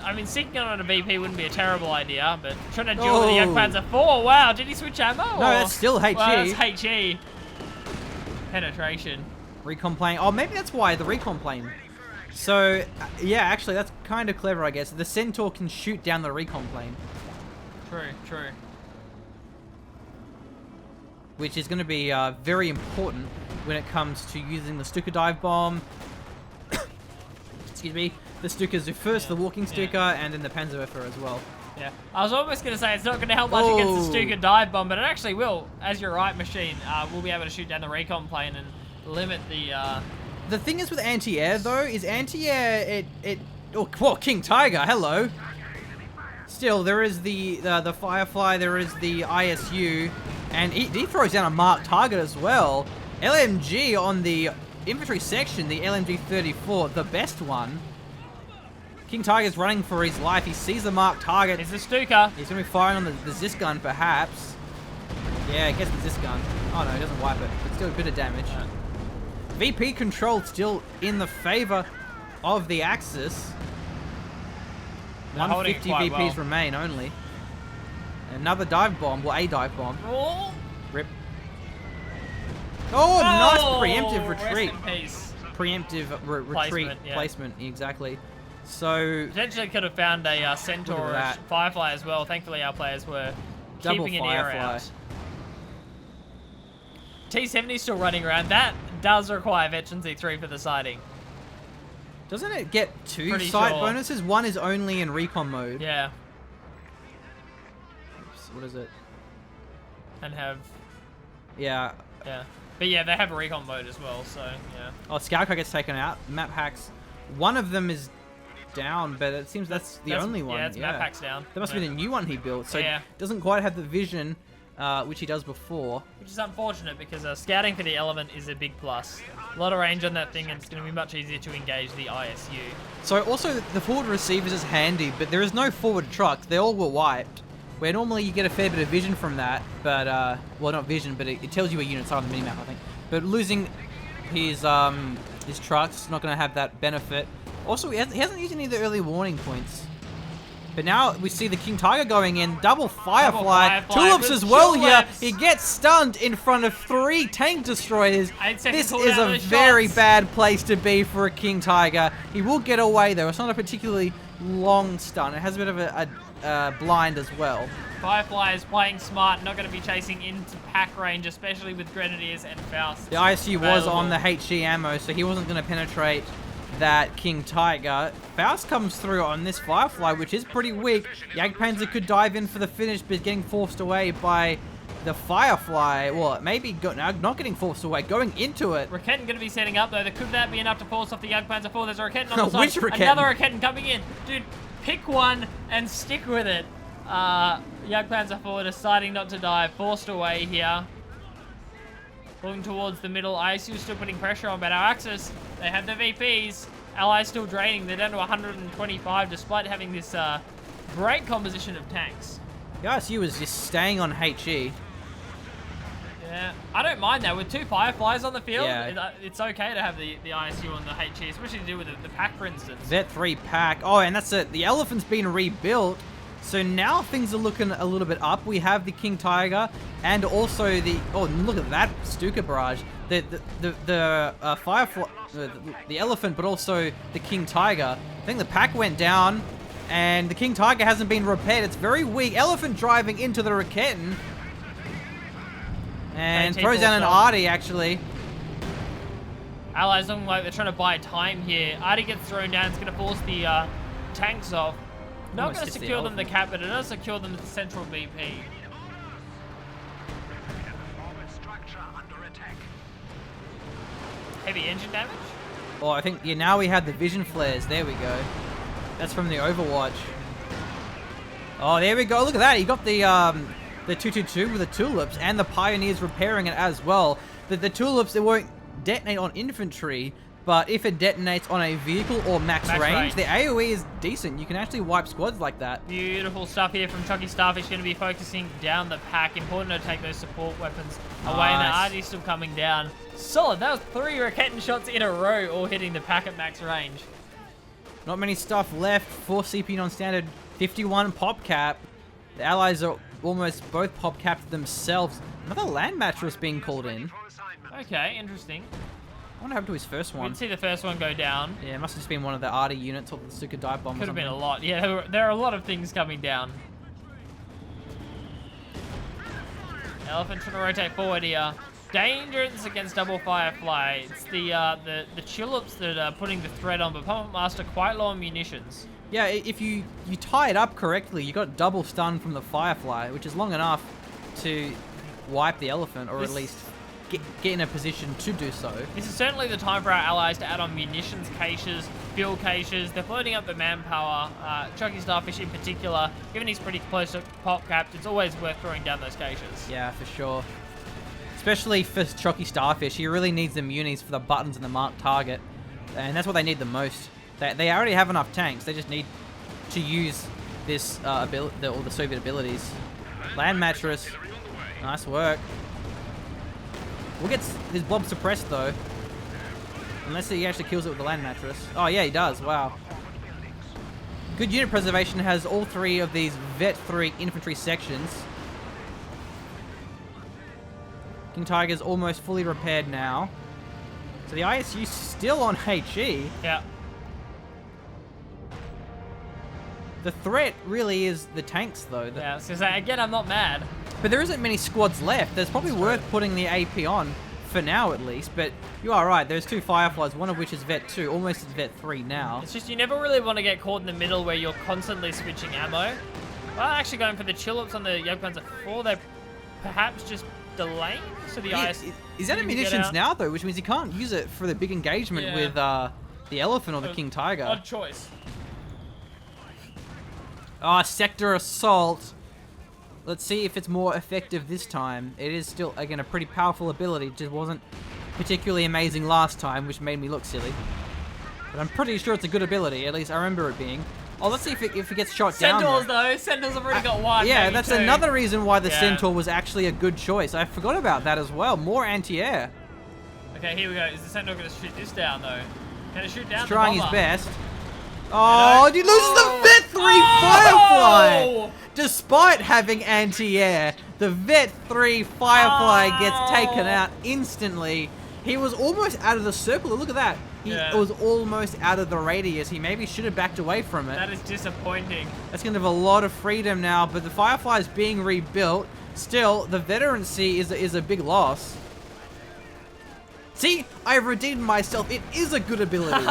I mean, sinking on a VP wouldn't be a terrible idea, but trying to duel with the Jagdpanzer IV, wow, did he switch ammo? No, that's still HE. Well, that's HE. Penetration. Recon plane. Oh, maybe that's why, the recon plane. So, yeah, actually, that's kind of clever, I guess. The Centaur can shoot down the recon plane. True, true. Which is going to be very important when it comes to using the Stuka dive bomb. Excuse me. The Stukas do first, the walking Stuka, and then the Panzerwerfer as well. Yeah, I was almost going to say it's not going to help much against the Stuka dive bomb, but it actually will. As you're right, Machine, we'll be able to shoot down the recon plane and limit the... The thing is with anti-air, though, is anti-air, oh, whoa, King Tiger, hello. Still, there is the Firefly, there is the ISU, and he throws down a marked target as well. LMG on the infantry section, the LMG 34, the best one. King Tiger's running for his life. He sees the marked target. It's the Stuka. He's going to be firing on the Zis gun, perhaps. Yeah, he gets the Zis gun. Oh no, he doesn't wipe it. But still a bit of damage. VP control still in the favor of the Axis. 150 VPs remain only. Another dive bomb. Well, a dive bomb. Oh. Rip. Oh, nice preemptive retreat. Rest in peace. Preemptive retreat placement, exactly. So potentially could have found a Centaur or Firefly as well. Thankfully, our players were keeping an ear out. T70 still running around. That does require Veteran Z3 for the sighting. Doesn't it get two sight bonuses? One is only in recon mode. Yeah. Oops, what is it? And have... Yeah. Yeah. But yeah, they have a recon mode as well, so yeah. Oh, Scoutcar gets taken out. Map hacks. One of them is down, but it seems that's the only one. Yeah, it's map hacks down. That must be the new one he built. So it doesn't quite have the vision, which he does before. Which is unfortunate because scouting for the element is a big plus. A lot of range on that thing, and it's going to be much easier to engage the ISU. So also the forward receivers is handy, but there is no forward truck. They all were wiped. where normally you get a fair bit of vision from that, but, well, not vision, but it tells you where units are on the minimap, I think. But losing his trucks, not going to have that benefit. Also, he hasn't used any of the early warning points. But now we see the King Tiger going in. Double Firefly. Tulips as well here. He gets stunned in front of 3 tank destroyers. This is a very bad place to be for a King Tiger. He will get away though. It's not a particularly long stun. It has a bit of a blind as well. Firefly is playing smart, not going to be chasing into pack range, especially with Grenadiers and Faust. The ISU was on the HE ammo, so he wasn't going to penetrate that King Tiger. Faust comes through on this Firefly, which is pretty weak. Jagdpanzer could dive in for the finish, but getting forced away by the Firefly. Well, maybe not getting forced away, going into it. Raketten going to be setting up, though. Could that be enough to force off the Jagdpanzer 4? There's a Raketten on the side. Which Raketten? Another Raketten coming in. Dude, pick one and stick with it. Jagdpanzer 4 deciding not to die, forced away here. Looking towards the middle. ISU still putting pressure on, but our Axis, they have the VPs. Allies still draining. They're down to 125 despite having this great composition of tanks. The ISU is just staying on HE. Yeah, I don't mind that. With 2 Fireflies on the field, Yeah. it's okay to have the ISU on the HE, especially to do with the pack, for instance. Vet 3 pack. Oh, and that's it. The Elephant's been rebuilt. So now things are looking a little bit up. We have the King Tiger and also the... Oh, look at that Stuka barrage. The Firefly... the Elephant, but also the King Tiger. I think the pack went down and the King Tiger hasn't been repaired. It's very weak. Elephant driving into the Raketten. And throws down an Artie, actually. Allies looking like they're trying to buy time here. Artie gets thrown down. It's going to force the tanks off. Not going to secure them the cap, but it does secure them the central BP. Heavy engine damage? Oh, I think, yeah, now we have the vision flares. There we go. That's from the Overwatch. Oh, there we go. Look at that. He got the 222 with the Tulips, and the Pioneers repairing it as well. The Tulips, it won't detonate on infantry, but if it detonates on a vehicle or max range, the AoE is decent. You can actually wipe squads like that. Beautiful stuff here from Choccy Starfish. Going to be focusing down the pack. Important to take those support weapons away. And the Artie's still coming down. Solid. That was 3 Raketten shots in a row, all hitting the pack at max range. Not many stuff left. 4 CP non-standard, 51 pop cap. The allies are almost both pop capped themselves. Another land mattress being called in. Okay, interesting. I wonder what happened to his first We one. didn't see the first one go down. Yeah, it must have just been one of the Artie units or the Suka dive bomb. Could have been a lot. Yeah, there are a lot of things coming down. Elephant trying to rotate forward here. Dangerous against double Firefly. It's the Tulips that are putting the threat on, but Puppet Master quite low on munitions. Yeah, if you tie it up correctly, you got double stun from the Firefly, which is long enough to wipe the Elephant, or at least get in a position to do so. This is certainly the time for our allies to add on munitions caches, fuel caches. They're floating up the manpower. Choccy Starfish in particular, given he's pretty close to pop capped, it's always worth throwing down those caches. Yeah, for sure. Especially for Choccy Starfish, he really needs the munis for the buttons and the marked target, and that's what they need the most. They already have enough tanks. They just need to use this all the Soviet abilities. Land mattress, nice work. We'll get his blob suppressed though, unless he actually kills it with the land mattress. Oh yeah, he does. Wow. Good unit preservation has all 3 of these Vet 3 infantry sections. King Tiger's almost fully repaired now. So the ISU still on HE. Yeah. The threat really is the tanks, though. Yeah, I was gonna say, again, I'm not mad. But there isn't many squads left. There's probably worth putting the AP on, for now at least. But you are right, there's 2 Fireflies, one of which is Vet 2, almost is Vet 3 now. It's just you never really want to get caught in the middle where you're constantly switching ammo. Well, actually going for the Tulips on the Jagdpanzer 4, they're perhaps just delaying, so the IS... Is that munitions now, though, which means you can't use it for the big engagement with the Elephant or the King Tiger. Odd choice. Ah, Sector Assault. Let's see if it's more effective this time. It is still, again, a pretty powerful ability. It just wasn't particularly amazing last time, which made me look silly. But I'm pretty sure it's a good ability. At least I remember it being. Oh, let's see if it gets shot down. Centaurs though. Centaurs have already got one. Yeah, maybe that's two. another reason why the Yeah. Centaur was actually a good choice. I forgot about that as well. More anti-air. Okay, here we go. Is the Centaur going to shoot this down though? Can it shoot down? He's the trying his bomber? best. Oh, he loses the Vet 3 Firefly! Oh! Despite having anti-air, the Vet 3 Firefly gets taken out instantly. He was almost out of the circle. Look at that. He was almost out of the radius. He maybe should have backed away from it. That is disappointing. That's going to have a lot of freedom now, but the Firefly is being rebuilt. Still, the veterancy is a big loss. See, I've redeemed myself. It is a good ability.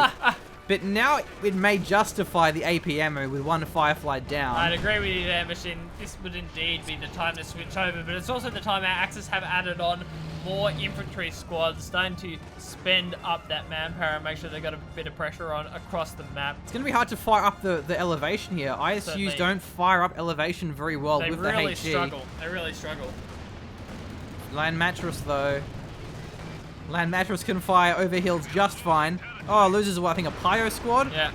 But now it may justify the AP ammo with one Firefly down. I'd agree with you there, Machine. This would indeed be the time to switch over, but it's also the time our Axis have added on more infantry squads, starting to spend up that manpower and make sure they've got a bit of pressure on across the map. It's going to be hard to fire up the elevation here. ISUs Certainly. don't fire up elevation very well They with really the HE. struggle. They really struggle. Land Mattress, though. Land Mattress can fire over hills just fine. Oh, loses, what, I think a Pyro squad? Yeah.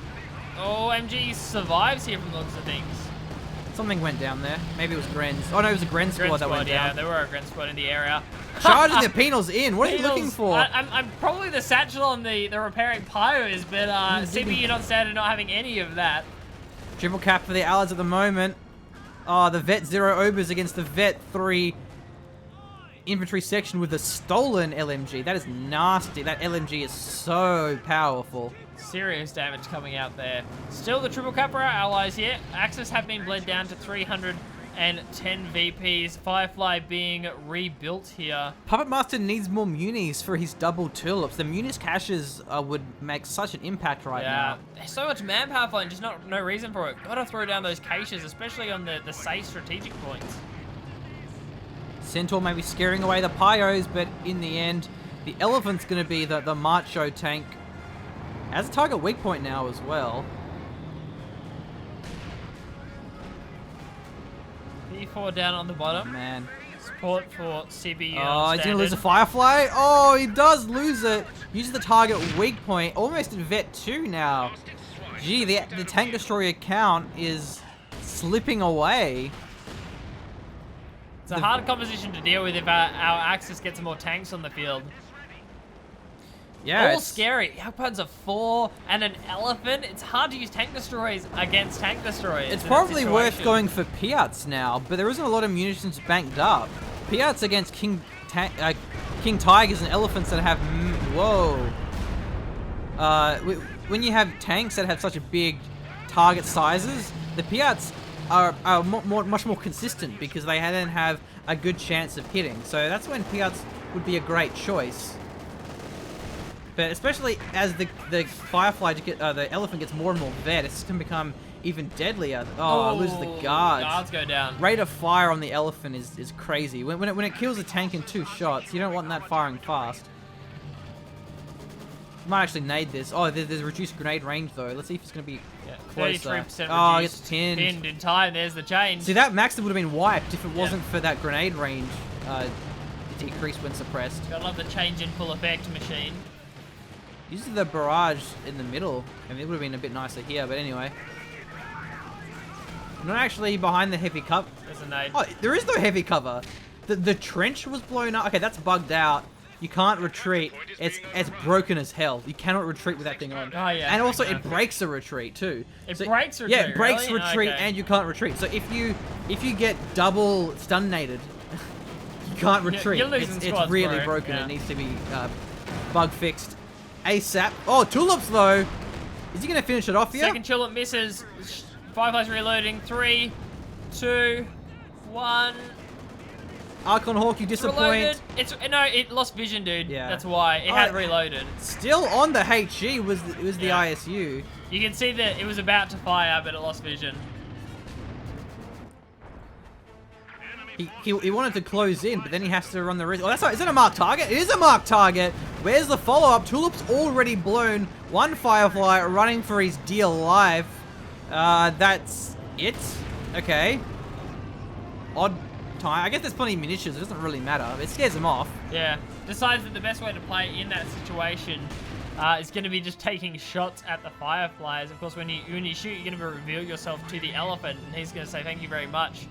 Oh, MG survives here from the looks of things. Something went down there. Maybe it was Gren's. Oh, no, it was a Gren squad that went yeah, down. there were a Gren squad in the area. Charging the penals in. What are you looking Penals, for? I'm probably the satchel on the repairing pyros, but CPU NonStandard not having any of that. Triple cap for the Allies at the moment. Oh, the Vet 0 Obers against the Vet 3 infantry section with a stolen LMG. That is nasty. That LMG is so powerful. Serious damage coming out there. Still the triple cap for our allies here. Axis have been bled down to 310 VPs. Firefly being rebuilt here. Puppet Master needs more munis for his double tulips. The munis caches would make such an impact right now. There's so much manpower flying, just no reason for it. Gotta throw down those caches, especially on the safe strategic points. Centaur may be scaring away the Pyros, but in the end, the Elephant's going to be the Macho tank. Has a target weak point now as well. P4 down on the bottom. Man. Support for CBU. Oh, he's going to lose a Firefly. Oh, he does lose it. Uses the target weak point. Almost at Vet 2 now. Gee, the tank destroyer count is slipping away. It's a hard composition to deal with if our Axis gets some more tanks on the field. Yeah, All scary. Outputs of 4 and an elephant. It's hard to use tank destroyers against tank destroyers. It's in that probably worth situation. going for Piats now, but there isn't a lot of munitions banked up. Piats against King Tigers and elephants that have when you have tanks that have such a big target sizes, the Piats are much more consistent because they then have a good chance of hitting. So that's when Piats would be a great choice. But especially as the Firefly, the elephant gets more and more vet, it's going to become even deadlier. Oh, loses the guards. Guards go down. Rate of fire on the elephant is crazy. When it kills a tank in 2 shots, you don't want that firing fast. Might actually nade this. Oh, there's reduced grenade range though. Let's see if it's going to be closer. 33% Oh, reduced. it's pinned. Pinned in time. There's the change. See, that max would have been wiped if it wasn't for that grenade range decrease when suppressed. Gotta love the change in full effect machine. Uses the barrage in the middle. I mean, it would have been a bit nicer here, but anyway. Not actually behind the heavy cover. There's a nade. Oh, there is no heavy cover. The trench was blown up. Okay, that's bugged out. You can't retreat. It's broken as hell. You cannot retreat with that thing on. Oh, yeah. And also, Yeah. it breaks a retreat too. It breaks retreat, Yeah, it breaks really? retreat, Okay. and you can't retreat. So if you get double stun-nated, you can't retreat. you're losing It's squads, really bro. broken. Yeah. It needs to be bug fixed ASAP. Oh, tulips though. Is he gonna finish it off here? Second tulip misses. Firefly's reloading. 3, 2, 1. Archon Hawk, you disappoint. Reloaded. No, it lost vision, dude. Yeah. That's why it had reloaded. Still on the HE was the Yeah. ISU. You can see that it was about to fire, but it lost vision. He wanted to close in, but then he has to run the risk. Oh, that's right. Is that a marked target? It is a marked target. Where's the follow-up? Tulip's already blown. One Firefly running for his dear life. That's it. Okay. Odd time. I guess there's plenty of munitions. It doesn't really matter. It scares him off. Yeah. Decides that the best way to play in that situation is going to be just taking shots at the Fireflies. Of course, when you shoot, you're going to reveal yourself to the Elephant, and he's going to say thank you very much.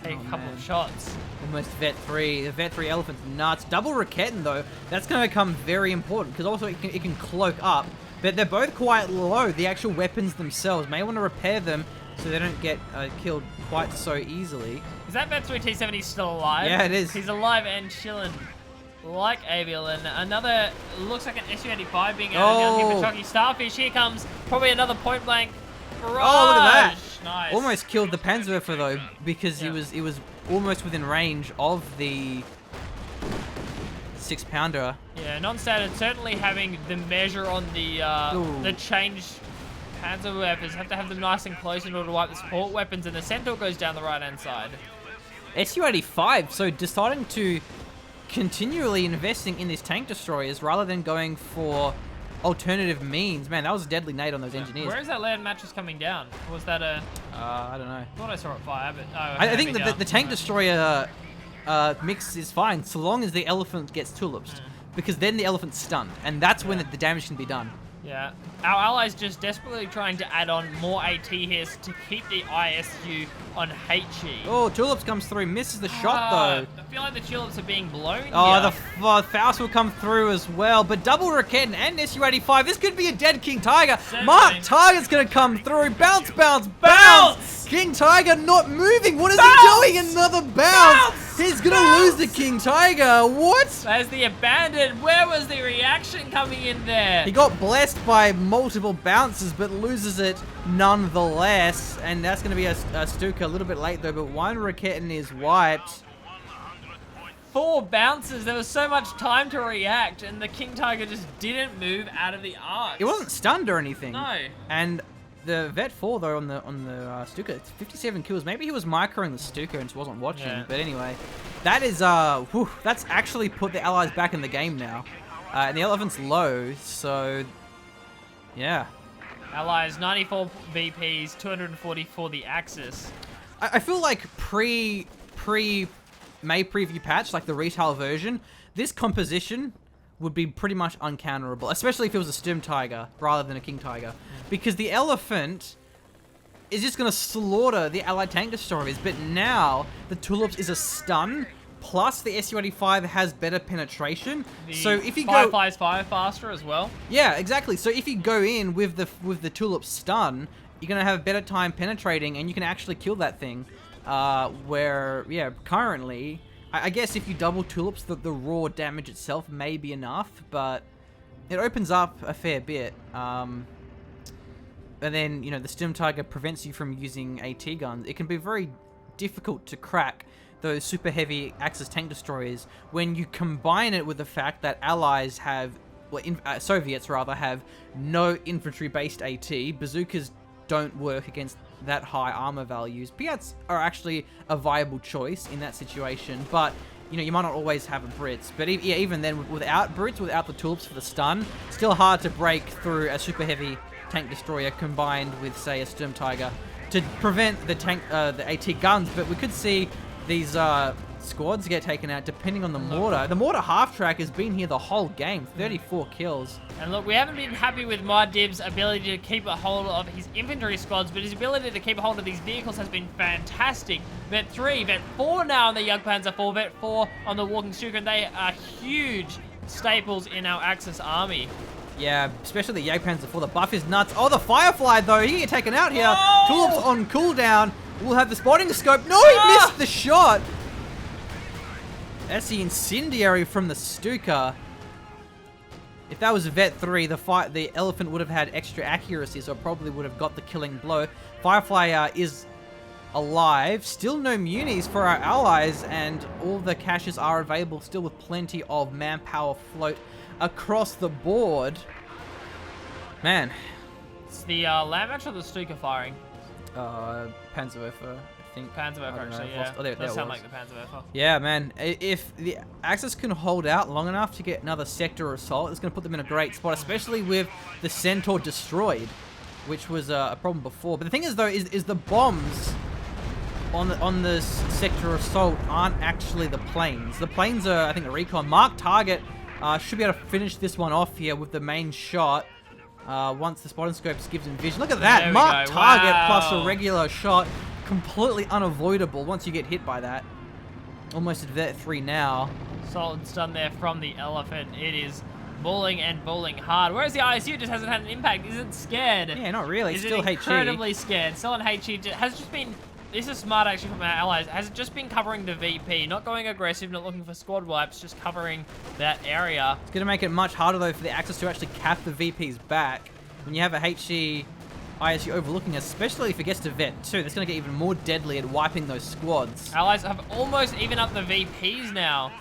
Take a couple of shots. Almost Vet 3. The Vet 3 Elephant's nuts. Double Raketin, though, that's going to become very important, because also it can cloak up. But they're both quite low. The actual weapons themselves may want to repair them so they don't get killed quite so easily. Is that Vet 3 T70 still alive? Yeah, it is. He's alive and chilling like Aviel. And another, looks like an SU-85 being added down here for Choccy. Starfish, here comes probably another point blank barrage. Oh, look at that. Nice. Almost killed the Panzerwerfer, though, because he was almost within range of the 6-pounder. Yeah, NonStandard certainly having the measure on the changed Panzerwerfers. Have to have them nice and close in order to wipe the support weapons, and the Centaur goes down the right-hand side. SU-85, so deciding to continually investing in these tank destroyers rather than going for alternative means. Man, that was a deadly nade on those engineers. Where is that land mattress coming down? Or was that a... I don't know. I thought I saw it fire, but... Oh, I think that the tank destroyer mix is fine, so long as the Elephant gets tulips. Because then the Elephant's stunned, and that's when the damage can be done. Yeah. Our allies just desperately trying to add on more AT here to keep the ISU on HE. Oh, tulips comes through, misses the shot though. I feel like the tulips are being blown Oh, here. the Faust will come through as well, but double Raketin and SU-85. This could be a dead King Tiger. Certainly. Mark Tiger's gonna come through. Bounce, bounce, bounce. King Tiger not moving. What is he doing? Another bounce. He's gonna lose the King Tiger. What? There's the abandoned. Where was the reaction coming in there? He got blessed by multiple bounces, but loses it nonetheless. And that's going to be a Stuka a little bit late, though. But one Raketin is wiped. 4 bounces. There was so much time to react, and the King Tiger just didn't move out of the arc. It wasn't stunned or anything. No. And the Vet 4, though, on the Stuka, it's 57 kills. Maybe he was microing the Stuka and just wasn't watching. Yeah. But anyway, that is, that's actually put the allies back in the game now. And the Elephant's low, so... yeah. Allies, 94 VPs, 240 for the Axis. I feel like pre May preview patch, like the retail version, this composition would be pretty much uncounterable, especially if it was a Sturm Tiger rather than a King Tiger. Because the Elephant is just going to slaughter the allied tank destroyers, but now the Tulips is a stun, plus the SU-85 has better penetration. So if you Fireflies fire faster as well. Yeah, exactly. So if you go in with the Tulip stun, you're going to have a better time penetrating, and you can actually kill that thing. Where, yeah, currently, I guess if you double Tulips, the raw damage itself may be enough, but it opens up a fair bit. And then, you know, the Sturm Tiger prevents you from using AT guns. It can be very difficult to crack those super heavy Axis tank destroyers when you combine it with the fact that allies have, well, Soviets rather, have no infantry-based AT. Bazookas don't work against that high armor values. Piats are actually a viable choice in that situation, but you know, you might not always have a Brits. But yeah, even then, without Brits, without the Tulips for the stun, still hard to break through a super heavy tank destroyer combined with, say, a Sturm Tiger to prevent the the AT guns. But we could see these squads get taken out depending on the mortar. The mortar half-track has been here the whole game, 34 kills. And look, we haven't been happy with Muad'Dib's ability to keep a hold of his infantry squads, but his ability to keep a hold of these vehicles has been fantastic. Vet 3, Vet 4 now on the Jagdpanzer 4, Vet 4 on the Walking Stuka, and they are huge staples in our Axis army. Yeah, especially the Jagdpanzer 4. The buff is nuts. Oh, the Firefly, though. He get taken out here. Oh! Tulips on cooldown. We'll have the spotting scope. No, he missed the shot. That's the incendiary from the Stuka. If that was a Vet 3, the Elephant would have had extra accuracy, so it probably would have got the killing blow. Firefly is alive. Still no munis for our allies, and all the caches are available still with plenty of manpower float across the board. Man. It's the land match or the Stuka firing? Panzerwerfer, I think. Panzerwerfer, actually, yeah. Oh, there does sound was. like the Panzerwerfer. Yeah, man. If the Axis can hold out long enough to get another sector assault, it's going to put them in a great spot, especially with the Centaur destroyed, which was a problem before. But the thing is, though, is the bombs on this sector assault aren't actually the planes. The planes are, I think, a recon. Mark target Should be able to finish this one off here with the main shot. Once the spotting scopes gives him vision. Look at that! There we Mark go. target Wow. plus a regular shot. Completely unavoidable once you get hit by that. Almost at vet 3 now. Solid stun there from the Elephant. It is bullying and bullying hard. Whereas the ISU just hasn't had an impact. Isn't scared. Yeah, not really. Is Still HE. incredibly scared. Still on HE. Has just been... This is smart actually from our allies. Has just been covering the VP. Not going aggressive, not looking for squad wipes. Just covering that area. It's going to make it much harder, though, for the Axis to actually cap the VP's back. When you have a HE ISU overlooking, especially if it gets to Vet 2, that's going to get even more deadly at wiping those squads. Allies have almost even up the VPs now.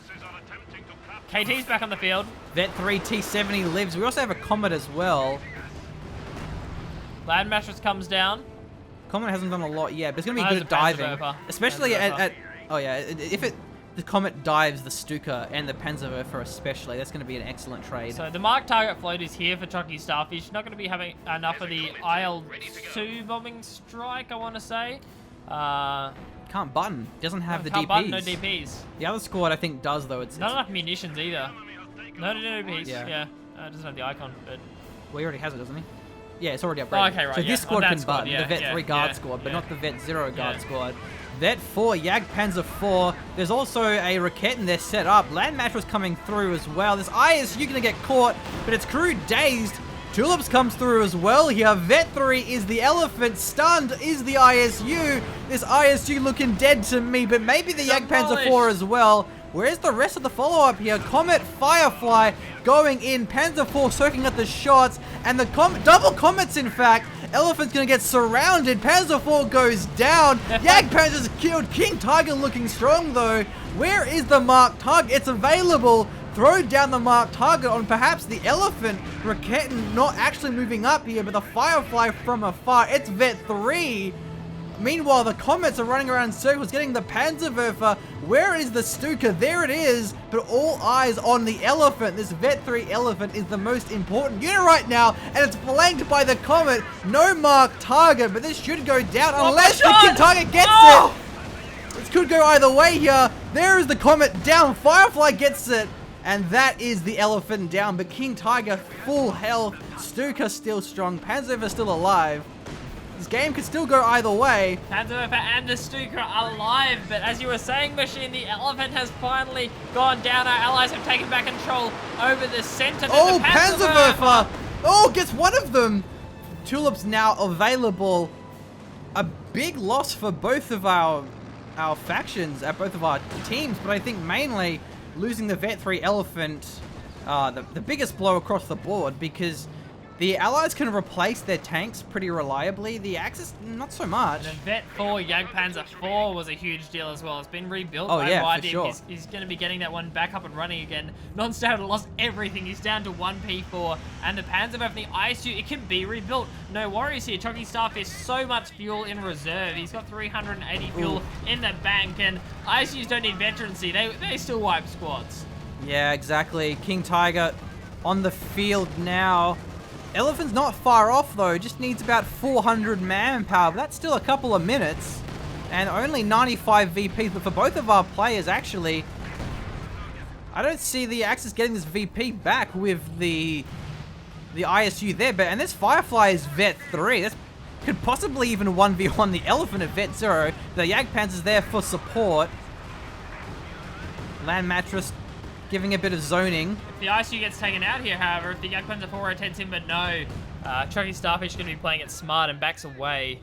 KT's back on the field. Vet 3 T70 lives. We also have a Comet as well. Land Mattress comes down. Comet hasn't done a lot yet, but it's going to be Oh, good at there's a diving. Panzerwerfer. Especially Panzerwerfer. at... Oh, yeah. If the Comet dives the Stuka and the Panzerwerfer especially, that's going to be an excellent trade. So the mark target float is here for Choccy Starfish. Not going to be having enough of the IL-2 bombing strike, I want to say. Can't button. Doesn't have the Can't DPs. button, no DPs. The other squad, I think, does, though. It's Not enough munitions either. No DPs. Yeah. Yeah. It doesn't have the icon, but... Well, he already has it, doesn't he? Yeah, it's already upgraded. Okay, right, So yeah. this On squad that can squad, button, yeah, the Vet yeah, 3 guard yeah, squad, but yeah. not the Vet 0 guard Yeah. squad. Vet 4, Jagdpanzer 4. There's also a Raketen there set up. Land Mattress coming through as well. This ISU going to get caught, but it's crew dazed. Tulips comes through as well here. Vet 3 is the Elephant. Stunned is the ISU. This ISU looking dead to me, but maybe the Jagdpanzer 4 as well. Where's the rest of the follow-up here? Comet, Firefly going in. Panzer 4 soaking up the shots. And the double Comets, in fact. Elephant's going to get surrounded. Panzer 4 goes down. Jagdpanzer's killed. King Tiger looking strong, though. Where is the marked target? It's available. Throw down the marked target on perhaps the Elephant. Raketen not actually moving up here, but the Firefly from afar. It's Vet 3. Meanwhile, the Comets are running around in circles, getting the Panzerwerfer. Where is the Stuka? There it is. But all eyes on the Elephant. This Vet 3 Elephant is the most important unit right now, and it's flanked by the Comet. No marked target, but this should go down unless the King Target gets it. This could go either way here. There is the Comet down. Firefly gets it. And that is the Elephant down. But King Tiger, full health. Stuka still strong. Panzerwerfer still alive. This game could still go either way. Panzerwerfer and the Stuka are alive, but as you were saying, Machine, the Elephant has finally gone down. Our allies have taken back control over the center. Oh, Panzerwerfer! Oh, gets one of them. Tulips now available. A big loss for both of our factions, both of our teams, but I think mainly losing the Vet 3 Elephant, the biggest blow across the board, because the Allies can replace their tanks pretty reliably. The Axis, not so much. The Vet 4, Jagdpanzer 4 was a huge deal as well. It's been rebuilt by yeah, Muad'Dib. for sure. He's going to be getting that one back up and running again. NonStandard lost everything. He's down to 1 P4. And the Panzerwerfer, the ISU, it can be rebuilt. No worries here. Choccy Starfish, so much fuel in reserve. He's got 380 fuel in the bank. And ISUs don't need veterancy. They still wipe squads. Yeah, exactly. King Tiger on the field now. Elephant's not far off, though. Just needs about 400 manpower. But that's still a couple of minutes. And only 95 VPs. But for both of our players, actually, I don't see the Axis getting this VP back with the ISU there. And this Firefly is Vet 3. That could possibly even 1v1 the Elephant at Vet 0. The Jagdpanzer's there for support. Land Mattress giving a bit of zoning. If the ISU gets taken out here, however, if the Jagdpanzer 4 rotates in, but no, Choccy Starfish is going to be playing it smart and backs away.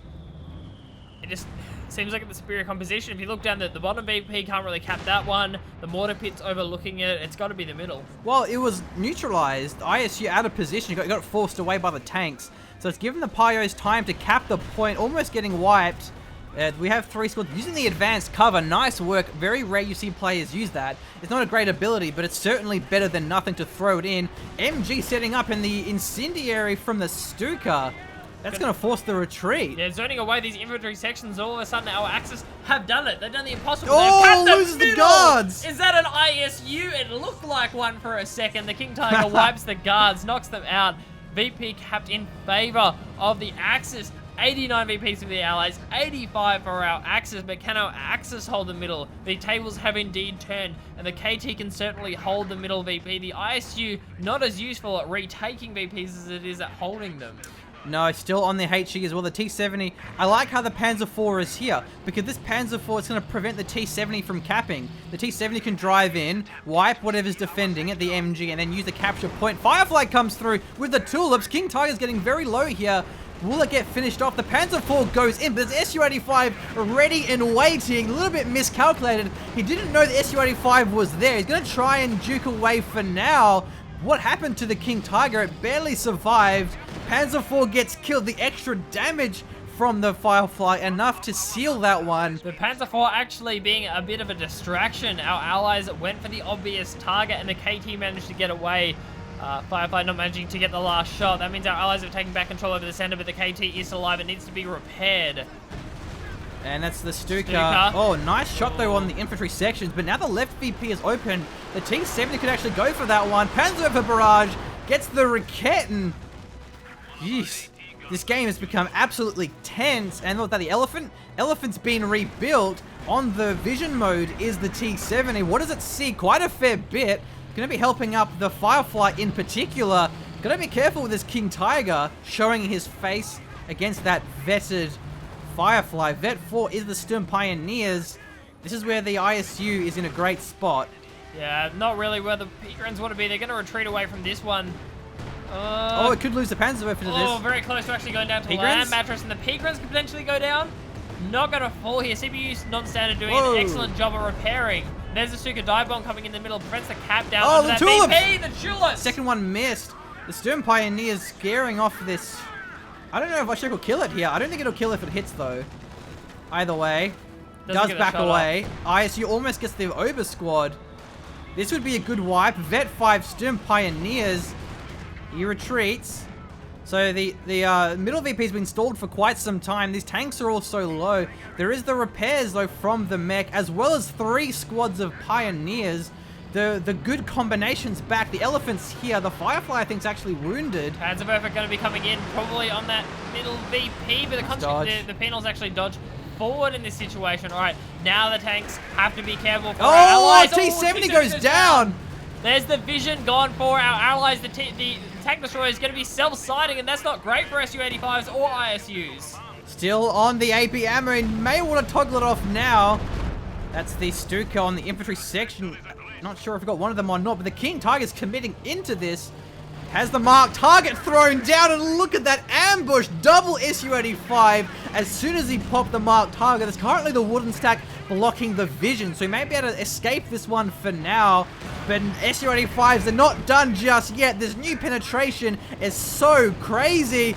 It just seems like the superior composition. If you look down the bottom VP, can't really cap that one. The mortar pit's overlooking it. It's got to be the middle. Well, it was neutralized. ISU out of position. Got forced away by the tanks. So it's given the Pyos time to cap the point, almost getting wiped. We have 3 squads using the advanced cover. Nice work. Very rare you see players use that. It's not a great ability, but it's certainly better than nothing to throw it in. MG setting up in the incendiary from the Stuka. That's going to force the retreat. Yeah, zoning away these infantry sections. All of a sudden, our Axis have done it. They've done the impossible. Oh, They've capped loses the guards. Is that an ISU? It looked like one for a second. The King Tiger wipes the guards, knocks them out. VP capped in favor of the Axis. 89 VPs for the Allies, 85 for our Axis, but can our Axis hold the middle? The tables have indeed turned, and the KT can certainly hold the middle VP. The ISU not as useful at retaking VPs as it is at holding them. No, still on the HE as well. The T-70, I like how the Panzer IV is here, because this Panzer IV is going to prevent the T-70 from capping. The T-70 can drive in, wipe whatever's defending at the MG, and then use the capture point. Firefly comes through with the tulips. King Tiger's getting very low here. Will it get finished off? The Panzer IV goes in, but there's Su-85 ready and waiting. A little bit miscalculated. He didn't know the Su-85 was there. He's going to try and juke away for now. What happened to the King Tiger? It barely survived. Panzer IV gets killed. The extra damage from the Firefly, enough to seal that one. The Panzer IV actually being a bit of a distraction. Our allies went for the obvious target, and the KT managed to get away. Firefly not managing to get the last shot. That means our allies have taken back control over the center, but the KT is alive. It needs to be repaired. And that's the Stuka. Oh, nice shot though on the infantry sections, but now the left VP is open. The T-70 could actually go for that one. Panzer for barrage, gets the Raket, and jeez, this game has become absolutely tense. And look at the Elephant's been rebuilt. On the vision mode is the T-70. What does it see? Quite a fair bit. Going to be helping up the Firefly in particular. Got to be careful with this King Tiger showing his face against that vetted Firefly. Vet 4 is the Sturm Pioneers. This is where the ISU is in a great spot. Yeah, not really where the Peakrans want to be. They're going to retreat away from this one. Oh, it could lose the Panzerwerfer to this. Oh, very close to actually going down to land mattress, and the Peakrans could potentially go down. Not going to fall here. CPU's NonStandard doing an excellent job of repairing. There's a Stuka dive bomb coming in the middle, prevents the cap down. Oh, the tulips! VP, the tulips! Second one missed. The Sturm Pioneers scaring off this. I don't know if Ashok will kill it here. I don't think it'll kill if it hits though. Either way, does back away. ISU almost gets the Ober squad. This would be a good wipe. Vet 5 Sturm Pioneers. He retreats. So the middle VP's been stalled for quite some time. These tanks are all so low. There is the repairs though from the mech, as well as 3 squads of Pioneers. The good combinations back. The Elephant's here. The Firefly, I think, is actually wounded. Panzerwerfer going to be coming in probably on that middle VP, but the Penals actually dodge forward in this situation. All right, now the tanks have to be careful for our allies. T-70 goes down. There's the vision gone for our allies. The tank destroyer is going to be self-siding, and that's not great for Su-85s or ISUs. Still on the AP ammo, and may want to toggle it off now. That's the Stuka on the infantry section. Not sure if we got one of them or not, but the King Tiger's committing into this. Has the marked target thrown down, and look at that ambush. Double Su-85 as soon as he popped the marked target. There's currently the wooden stack blocking the vision, so he may be able to escape this one for now. But Su-85s are not done just yet. This new penetration is so crazy.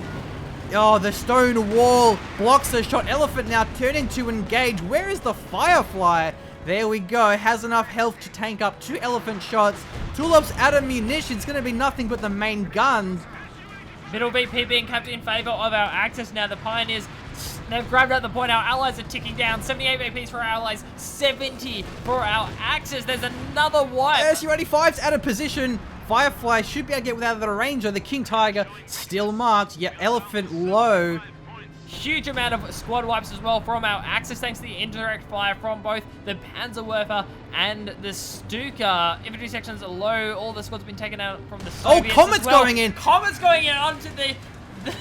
Oh, the stone wall blocks the shot. Elephant now turning to engage. Where is the Firefly? There we go. Has enough health to tank up 2 Elephant shots. Tulips out of munitions. It's going to be nothing but the main guns. Middle VP being capped in favor of our Axis now. The Pioneers, they've grabbed at the point. Our allies are ticking down. 78 VPs for our allies, 70 for our Axis. There's another wipe. Su-85's out of position. Firefly should be able to get without the Ranger. The King Tiger still marked. Yeah, Elephant low. Huge amount of squad wipes as well from our Axis, thanks to the indirect fire from both the Panzerwerfer and the Stuka. Infantry sections are low. All the squads have been taken out from the Soviets. Oh, Comet's going in. Comet's going in onto the...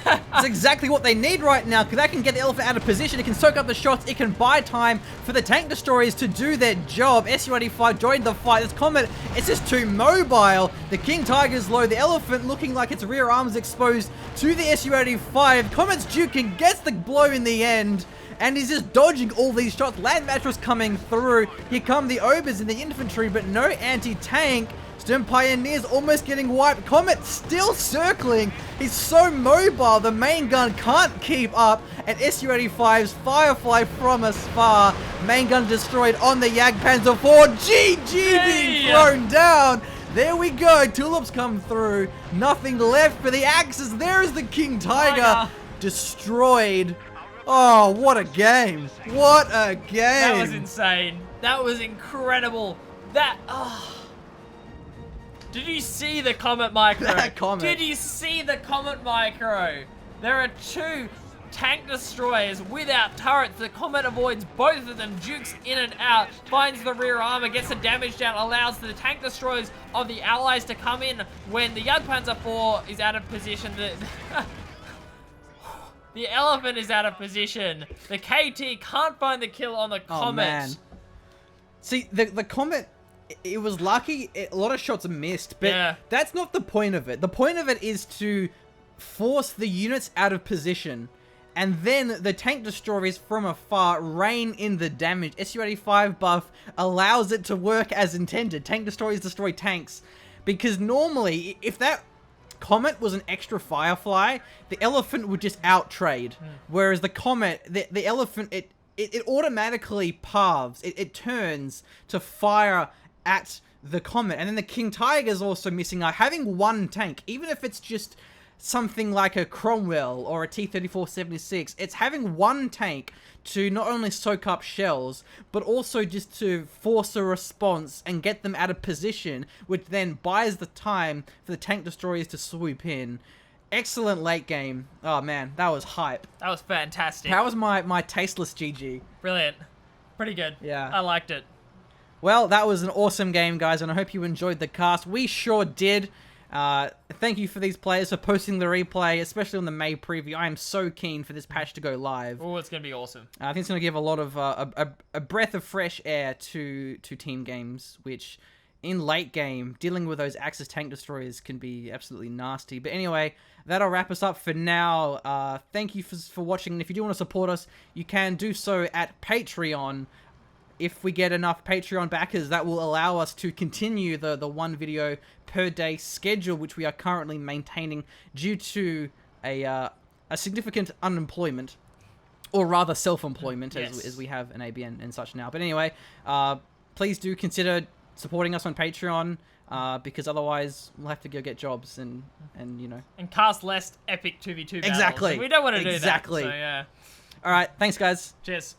That's exactly what they need right now, because that can get the Elephant out of position. It can soak up the shots. It can buy time for the tank destroyers to do their job. Su-85 joined the fight. This Comet, it's just too mobile. The King Tiger's low. The Elephant looking like its rear arms exposed to the Su-85. Comet's duking, gets the blow in the end. And he's just dodging all these shots. Land mattress coming through. Here come the Obers in the infantry, but no anti-tank. Sturm Pioneers almost getting wiped. Comet still circling. He's so mobile. The main gun can't keep up. And Su-85's Firefly from as far. Main gun destroyed on the Jagdpanzer IV. GG being thrown down. There we go. Tulips come through. Nothing left for the Axis. There's the King Tiger. Destroyed. Oh, what a game. What a game. That was insane. That was incredible. Did you see the Comet Micro? That Comet. Did you see the Comet Micro? There are 2 tank destroyers without turrets. The Comet avoids both of them, jukes in and out, finds the rear armor, gets the damage down, allows the tank destroyers of the allies to come in when the Jagdpanzer 4 is out of position. The Elephant is out of position. The KT can't find the kill on the Comet. Oh, man. See, the Comet, it was lucky. A lot of shots missed, but that's not the point of it. The point of it is to force the units out of position, and then the tank destroyers from afar rain in the damage. SU-85 buff allows it to work as intended. Tank destroyers destroy tanks, because normally, if that Comet was an extra Firefly, the Elephant would just out-trade. Whereas the Comet, the Elephant, it automatically paths. It turns to fire at the Comet. And then the King Tiger's also missing out. Having one tank, even if it's just something like a Cromwell or a T-34-76, it's having one tank to not only soak up shells, but also just to force a response and get them out of position, which then buys the time for the tank destroyers to swoop in. Excellent late game. Oh man, that was hype. That was fantastic. That was my tasteless GG. Brilliant. Pretty good. Yeah. I liked it. Well, that was an awesome game, guys, and I hope you enjoyed the cast. We sure did. Thank you for these players for posting the replay, especially on the May preview. I am so keen for this patch to go live. Oh, it's going to be awesome. I think it's going to give a lot of a breath of fresh air to team games, which in late game, dealing with those Axis tank destroyers can be absolutely nasty. But anyway, that'll wrap us up for now. Thank you for watching, and if you do want to support us, you can do so at Patreon. If we get enough Patreon backers, that will allow us to continue the one video per day schedule, which we are currently maintaining due to a significant unemployment, or rather self-employment, as we have an ABN and such now. But anyway, please do consider supporting us on Patreon, because otherwise we'll have to go get jobs and you know. And cast less epic 2v2 battles. Exactly. And we don't want to do that. Exactly. So, yeah. All right. Thanks, guys. Cheers.